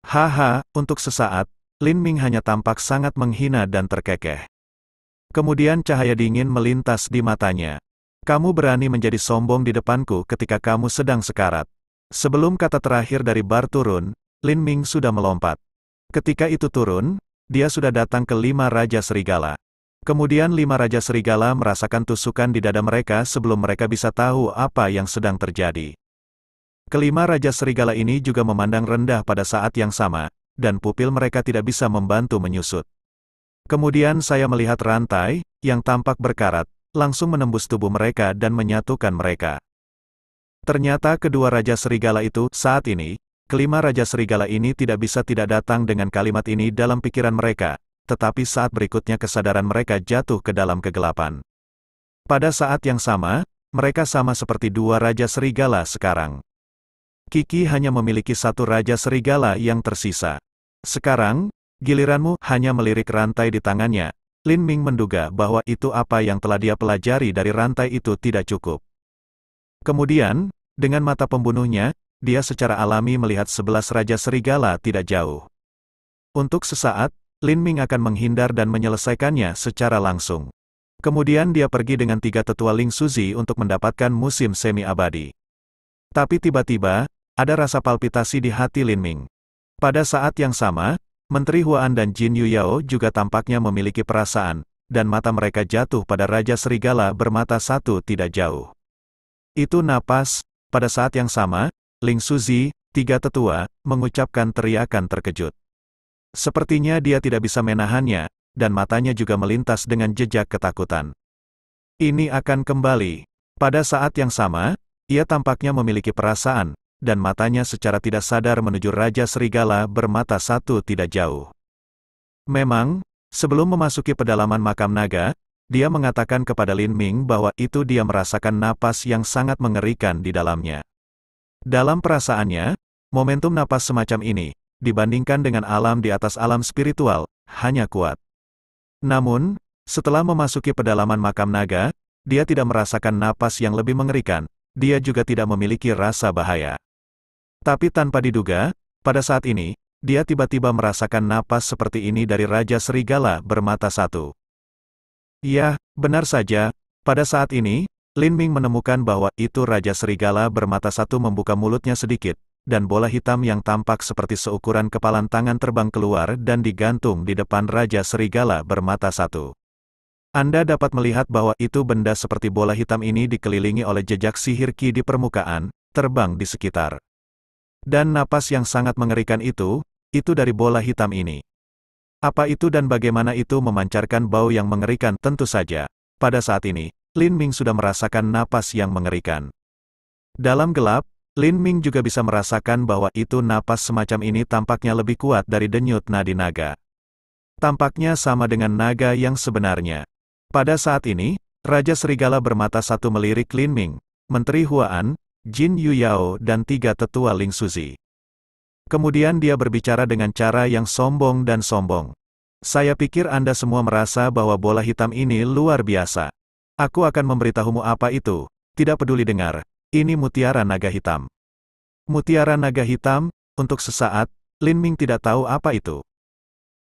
Haha, untuk sesaat, Lin Ming hanya tampak sangat menghina dan terkekeh. Kemudian cahaya dingin melintas di matanya. Kamu berani menjadi sombong di depanku ketika kamu sedang sekarat. Sebelum kata terakhir dari bar turun, Lin Ming sudah melompat. Ketika itu turun, dia sudah datang ke 5 Raja Serigala. Kemudian 5 Raja Serigala merasakan tusukan di dada mereka sebelum mereka bisa tahu apa yang sedang terjadi. Kelima Raja Serigala ini juga memandang rendah pada saat yang sama, dan pupil mereka tidak bisa membantu menyusut. Kemudian saya melihat rantai, yang tampak berkarat, langsung menembus tubuh mereka dan menyatukan mereka. Ternyata kedua Raja Serigala itu, saat ini, kelima Raja Serigala ini tidak bisa tidak datang dengan kalimat ini dalam pikiran mereka. Tetapi saat berikutnya kesadaran mereka jatuh ke dalam kegelapan. Pada saat yang sama, mereka sama seperti 2 Raja Serigala sekarang. Kiki hanya memiliki 1 Raja Serigala yang tersisa. Sekarang, giliranmu hanya melirik rantai di tangannya. Lin Ming menduga bahwa itu apa yang telah dia pelajari dari rantai itu tidak cukup. Kemudian, dengan mata pembunuhnya, dia secara alami melihat 11 Raja Serigala tidak jauh. Untuk sesaat, Lin Ming akan menghindar dan menyelesaikannya secara langsung. Kemudian dia pergi dengan 3 tetua Ling Suzi untuk mendapatkan musim semi abadi. Tapi tiba-tiba, ada rasa palpitasi di hati Lin Ming. Pada saat yang sama, Menteri Huan dan Jin Yuyao juga tampaknya memiliki perasaan, dan mata mereka jatuh pada Raja Serigala bermata satu tidak jauh. Itu napas. Pada saat yang sama, Ling Suzi, tiga tetua, mengucapkan teriakan terkejut. Sepertinya dia tidak bisa menahannya, dan matanya juga melintas dengan jejak ketakutan. Ini akan kembali. Pada saat yang sama, ia tampaknya memiliki perasaan, dan matanya secara tidak sadar menuju Raja Serigala bermata satu tidak jauh. Memang, sebelum memasuki pedalaman makam naga, dia mengatakan kepada Lin Ming bahwa itu dia merasakan napas yang sangat mengerikan di dalamnya. Dalam perasaannya, momentum napas semacam ini, dibandingkan dengan alam di atas alam spiritual, hanya kuat. Namun, setelah memasuki pedalaman makam naga, dia tidak merasakan napas yang lebih mengerikan, dia juga tidak memiliki rasa bahaya. Tapi tanpa diduga, pada saat ini, dia tiba-tiba merasakan napas seperti ini dari Raja Serigala bermata satu. Ya, benar saja, pada saat ini, Lin Ming menemukan bahwa itu Raja Serigala bermata satu membuka mulutnya sedikit, dan bola hitam yang tampak seperti seukuran kepalan tangan terbang keluar dan digantung di depan Raja Serigala bermata satu. Anda dapat melihat bahwa itu benda seperti bola hitam ini dikelilingi oleh jejak sihir Qi di permukaan, terbang di sekitar. Dan napas yang sangat mengerikan itu dari bola hitam ini. Apa itu dan bagaimana itu memancarkan bau yang mengerikan? Tentu saja, pada saat ini, Lin Ming sudah merasakan napas yang mengerikan. Dalam gelap, Lin Ming juga bisa merasakan bahwa itu napas semacam ini tampaknya lebih kuat dari denyut nadi naga. Tampaknya sama dengan naga yang sebenarnya. Pada saat ini, Raja Serigala bermata satu melirik Lin Ming, Menteri Huan, Jin Yuyao dan tiga tetua Ling Suzi. Kemudian dia berbicara dengan cara yang sombong dan sombong. Saya pikir Anda semua merasa bahwa bola hitam ini luar biasa. Aku akan memberitahumu apa itu, tidak peduli dengar, ini mutiara naga hitam. Mutiara naga hitam, untuk sesaat, Lin Ming tidak tahu apa itu.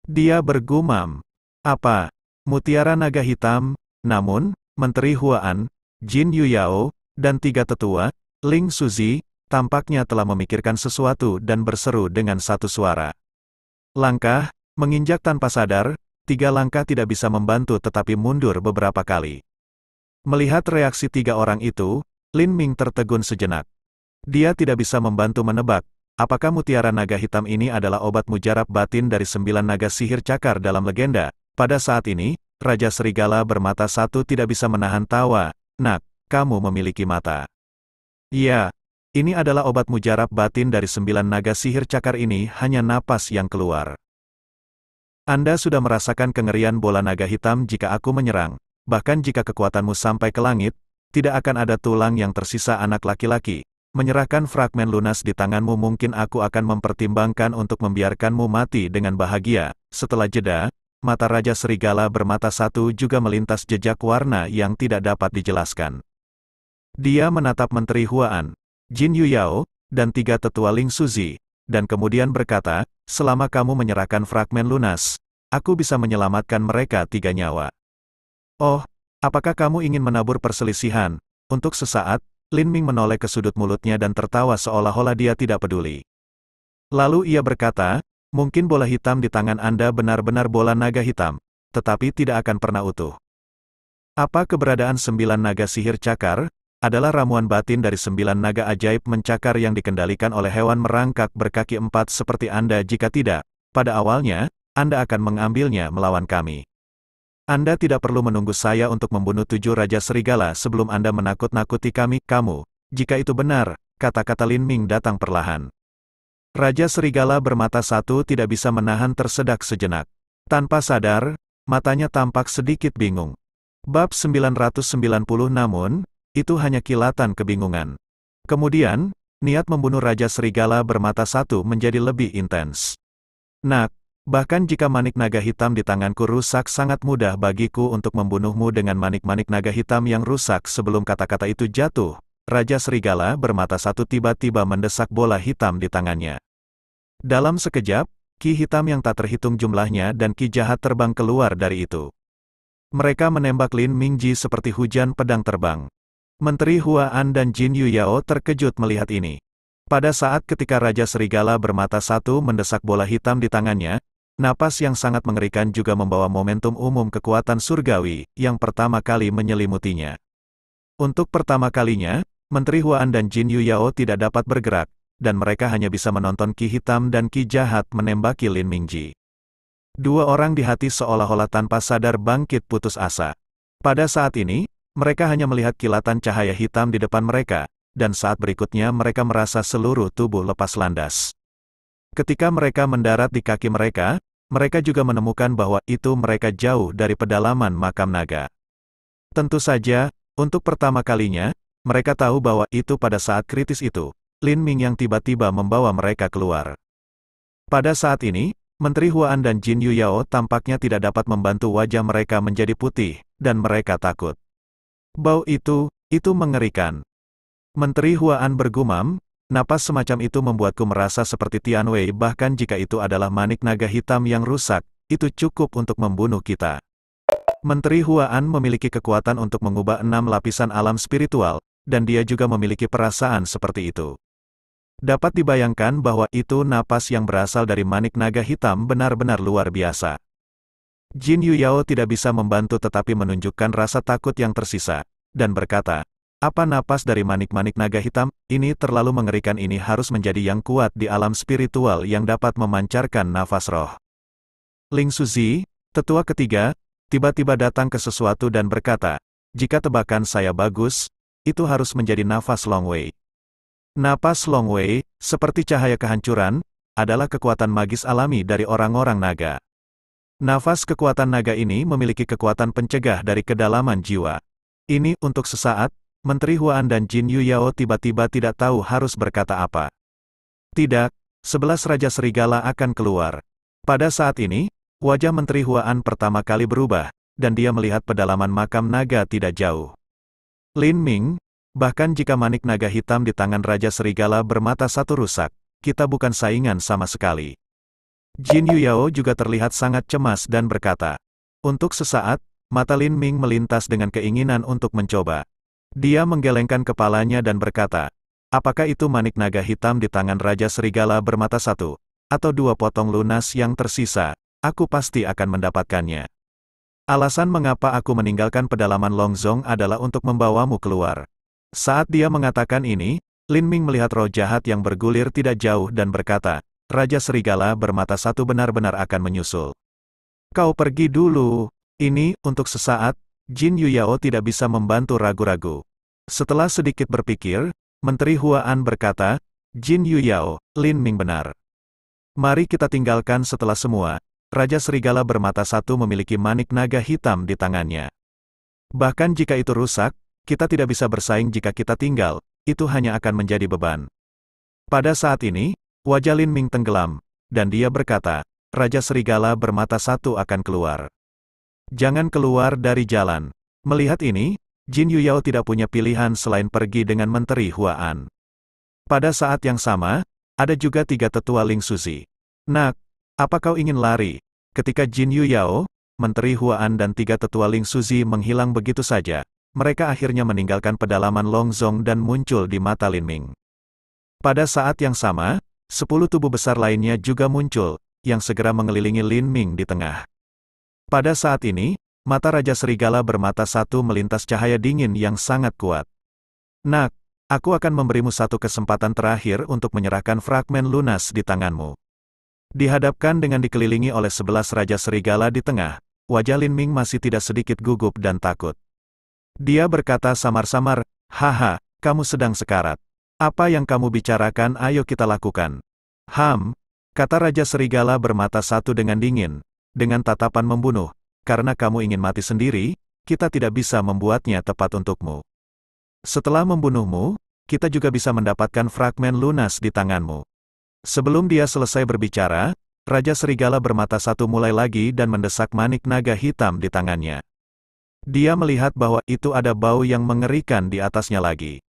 Dia bergumam, apa? Mutiara naga hitam, namun, Menteri Huan, Jin Yuyao, dan tiga tetua, Ling Suzi, tampaknya telah memikirkan sesuatu dan berseru dengan satu suara. Langkah, menginjak tanpa sadar, 3 langkah tidak bisa membantu tetapi mundur beberapa kali. Melihat reaksi 3 orang itu, Lin Ming tertegun sejenak. Dia tidak bisa membantu menebak, apakah mutiara naga hitam ini adalah obat mujarab batin dari 9 naga sihir cakar dalam legenda. Pada saat ini, Raja Serigala bermata satu tidak bisa menahan tawa. Nak, kamu memiliki mata. Ya, ini adalah obat mujarab batin dari 9 naga sihir cakar ini, hanya napas yang keluar. Anda sudah merasakan kengerian bola naga hitam jika aku menyerang, bahkan jika kekuatanmu sampai ke langit, tidak akan ada tulang yang tersisa anak laki-laki. Menyerahkan fragmen lunas di tanganmu mungkin aku akan mempertimbangkan untuk membiarkanmu mati dengan bahagia. Setelah jeda, mata Raja Serigala bermata satu juga melintas jejak warna yang tidak dapat dijelaskan. Dia menatap Menteri Huan, Jin Yuyao, dan 3 tetua Ling Suzi, dan kemudian berkata, selama kamu menyerahkan fragmen lunas, aku bisa menyelamatkan mereka 3 nyawa. Oh, apakah kamu ingin menabur perselisihan? Untuk sesaat, Lin Ming menoleh ke sudut mulutnya dan tertawa seolah-olah dia tidak peduli. Lalu ia berkata, mungkin bola hitam di tangan Anda benar-benar bola naga hitam, tetapi tidak akan pernah utuh. Apa keberadaan 9 naga sihir cakar? Adalah ramuan batin dari 9 naga ajaib mencakar yang dikendalikan oleh hewan merangkak berkaki 4 seperti Anda. Jika tidak, pada awalnya, Anda akan mengambilnya melawan kami. Anda tidak perlu menunggu saya untuk membunuh 7 Raja Serigala sebelum Anda menakut-nakuti kami. Kamu, jika itu benar, kata-kata Lin Ming datang perlahan. Raja Serigala bermata satu tidak bisa menahan tersedak sejenak. Tanpa sadar, matanya tampak sedikit bingung. Bab 990 namun, itu hanya kilatan kebingungan. Kemudian, niat membunuh Raja Serigala bermata satu menjadi lebih intens. Nak, bahkan jika manik naga hitam di tanganku rusak sangat mudah bagiku untuk membunuhmu dengan manik-manik naga hitam yang rusak. Sebelum kata-kata itu jatuh, Raja Serigala bermata satu tiba-tiba mendesak bola hitam di tangannya. Dalam sekejap, ki hitam yang tak terhitung jumlahnya dan ki jahat terbang keluar dari itu. Mereka menembak Lin Mingji seperti hujan pedang terbang. Menteri Huan dan Jin Yuyao terkejut melihat ini. Pada saat ketika Raja Serigala bermata satu mendesak bola hitam di tangannya, Napas yang sangat mengerikan juga membawa momentum umum kekuatan surgawi, yang pertama kali menyelimutinya. Untuk pertama kalinya, Menteri Huan dan Jin Yuyao tidak dapat bergerak, dan mereka hanya bisa menonton Ki Hitam dan Ki Jahat menembaki Lin Mingji. Dua orang di hati seolah-olah tanpa sadar bangkit putus asa. Pada saat ini, mereka hanya melihat kilatan cahaya hitam di depan mereka, dan saat berikutnya mereka merasa seluruh tubuh lepas landas. Ketika mereka mendarat di kaki mereka juga menemukan bahwa itu mereka jauh dari pedalaman makam naga. Tentu saja, untuk pertama kalinya, mereka tahu bahwa itu pada saat kritis itu, Lin Ming yang tiba-tiba membawa mereka keluar. Pada saat ini, Menteri Huan dan Jin Yuyao tampaknya tidak dapat membantu wajah mereka menjadi putih, dan mereka takut. Bau itu mengerikan. Menteri Huan bergumam, napas semacam itu membuatku merasa seperti Tianwei bahkan jika itu adalah manik naga hitam yang rusak, itu cukup untuk membunuh kita. Menteri Huan memiliki kekuatan untuk mengubah 6 lapisan alam spiritual, dan dia juga memiliki perasaan seperti itu. Dapat dibayangkan bahwa itu napas yang berasal dari manik naga hitam benar-benar luar biasa. Jin Yuyao tidak bisa membantu tetapi menunjukkan rasa takut yang tersisa, dan berkata, apa napas dari manik-manik naga hitam, ini terlalu mengerikan, ini harus menjadi yang kuat di alam spiritual yang dapat memancarkan nafas roh. Ling Suzi, tetua ketiga, tiba-tiba datang ke sesuatu dan berkata, jika tebakan saya bagus, itu harus menjadi nafas Long Wei. Napas Long Wei, seperti cahaya kehancuran, adalah kekuatan magis alami dari orang-orang naga. Nafas kekuatan naga ini memiliki kekuatan pencegah dari kedalaman jiwa. Ini untuk sesaat, Menteri Huan dan Jin Yuyao tiba-tiba tidak tahu harus berkata apa. Tidak, 11 Raja Serigala akan keluar. Pada saat ini, wajah Menteri Huan pertama kali berubah, dan dia melihat pedalaman makam naga tidak jauh. Lin Ming, bahkan jika manik naga hitam di tangan Raja Serigala bermata satu rusak, kita bukan saingan sama sekali. Jin Yuyao juga terlihat sangat cemas dan berkata. Untuk sesaat, mata Lin Ming melintas dengan keinginan untuk mencoba. Dia menggelengkan kepalanya dan berkata, apakah itu manik naga hitam di tangan Raja Serigala bermata satu, atau 2 potong lunas yang tersisa, aku pasti akan mendapatkannya. Alasan mengapa aku meninggalkan pedalaman Longzong adalah untuk membawamu keluar. Saat dia mengatakan ini, Lin Ming melihat roh jahat yang bergulir tidak jauh dan berkata, Raja Serigala bermata satu benar-benar akan menyusul. Kau pergi dulu. Ini, untuk sesaat, Jin Yuyao tidak bisa membantu ragu-ragu. Setelah sedikit berpikir, Menteri Huan berkata, Jin Yuyao, Lin Ming benar. Mari kita tinggalkan setelah semua. Raja Serigala bermata satu memiliki manik naga hitam di tangannya. Bahkan jika itu rusak, kita tidak bisa bersaing jika kita tinggal, itu hanya akan menjadi beban. Pada saat ini, wajah Lin Ming tenggelam, dan dia berkata, Raja Serigala bermata satu akan keluar. Jangan keluar dari jalan. Melihat ini, Jin Yuyao tidak punya pilihan selain pergi dengan Menteri Huan. Pada saat yang sama, ada juga 3 tetua Ling Suzi. Nak, apa kau ingin lari? Ketika Jin Yuyao, Menteri Huan dan 3 tetua Ling Suzi menghilang begitu saja, mereka akhirnya meninggalkan pedalaman Longzong dan muncul di mata Lin Ming. Pada saat yang sama, 10 tubuh besar lainnya juga muncul, yang segera mengelilingi Lin Ming di tengah. Pada saat ini, mata Raja Serigala bermata satu melintas cahaya dingin yang sangat kuat. Nak, aku akan memberimu satu kesempatan terakhir untuk menyerahkan fragmen lunas di tanganmu. Dihadapkan dengan dikelilingi oleh 11 Raja Serigala di tengah, wajah Lin Ming masih tidak sedikit gugup dan takut. Dia berkata samar-samar, haha, kamu sedang sekarat. Apa yang kamu bicarakan ayo kita lakukan. Kata Raja Serigala bermata satu dengan dingin. Dengan tatapan membunuh, karena kamu ingin mati sendiri, kita tidak bisa membuatnya tepat untukmu. Setelah membunuhmu, kita juga bisa mendapatkan fragmen lunas di tanganmu. Sebelum dia selesai berbicara, Raja Serigala bermata satu mulai lagi dan mendesak manik naga hitam di tangannya. Dia melihat bahwa itu ada bau yang mengerikan di atasnya lagi.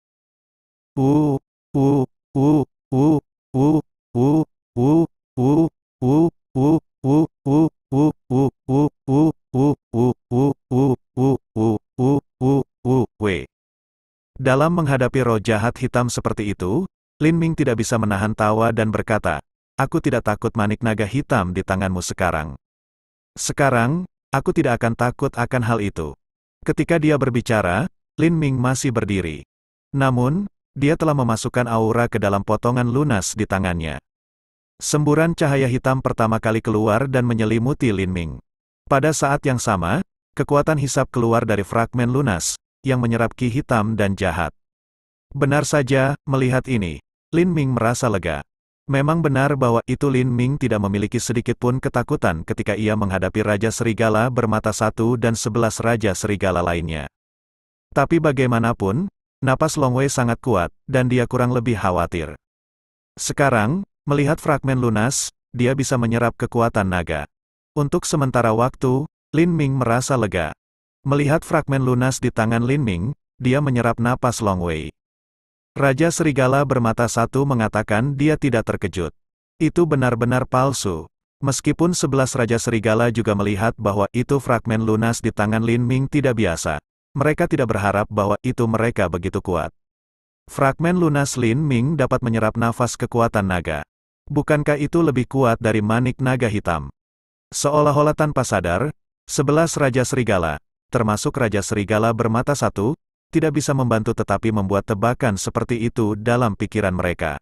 Dalam menghadapi roh jahat hitam seperti itu, Lin Ming tidak bisa menahan tawa dan berkata, aku tidak takut manik naga hitam di tanganmu sekarang. Sekarang, aku tidak akan takut akan hal itu. Ketika dia berbicara, Lin Ming masih berdiri. Namun, dia telah memasukkan aura ke dalam potongan lunas di tangannya. Semburan cahaya hitam pertama kali keluar dan menyelimuti Lin Ming. Pada saat yang sama, kekuatan hisap keluar dari fragmen lunas, yang menyerap ki hitam dan jahat. Benar saja, melihat ini, Lin Ming merasa lega. Memang benar bahwa itu Lin Ming tidak memiliki sedikit pun ketakutan ketika ia menghadapi Raja Serigala bermata satu dan 11 Raja Serigala lainnya. Tapi bagaimanapun, napas Long Wei sangat kuat, dan dia kurang lebih khawatir. Sekarang, melihat fragmen lunas, dia bisa menyerap kekuatan naga. Untuk sementara waktu, Lin Ming merasa lega. Melihat fragmen lunas di tangan Lin Ming, dia menyerap napas Long Wei. Raja Serigala bermata satu mengatakan dia tidak terkejut. Itu benar-benar palsu. Meskipun 11 Raja Serigala juga melihat bahwa itu fragmen lunas di tangan Lin Ming tidak biasa, mereka tidak berharap bahwa itu mereka begitu kuat. Fragmen lunas Lin Ming dapat menyerap nafas kekuatan naga. Bukankah itu lebih kuat dari manik naga hitam? Seolah-olah tanpa sadar, 11 Raja Serigala, termasuk Raja Serigala bermata satu, tidak bisa membantu tetapi membuat tebakan seperti itu dalam pikiran mereka.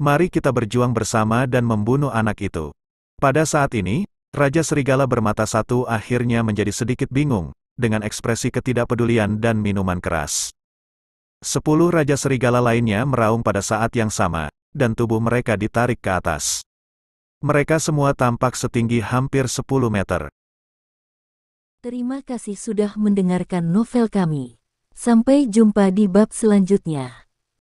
Mari kita berjuang bersama dan membunuh anak itu. Pada saat ini, Raja Serigala bermata satu akhirnya menjadi sedikit bingung, dengan ekspresi ketidakpedulian dan minuman keras. 10 Raja Serigala lainnya meraung pada saat yang sama, dan tubuh mereka ditarik ke atas. Mereka semua tampak setinggi hampir 10 meter. Terima kasih sudah mendengarkan novel kami. Sampai jumpa di bab selanjutnya.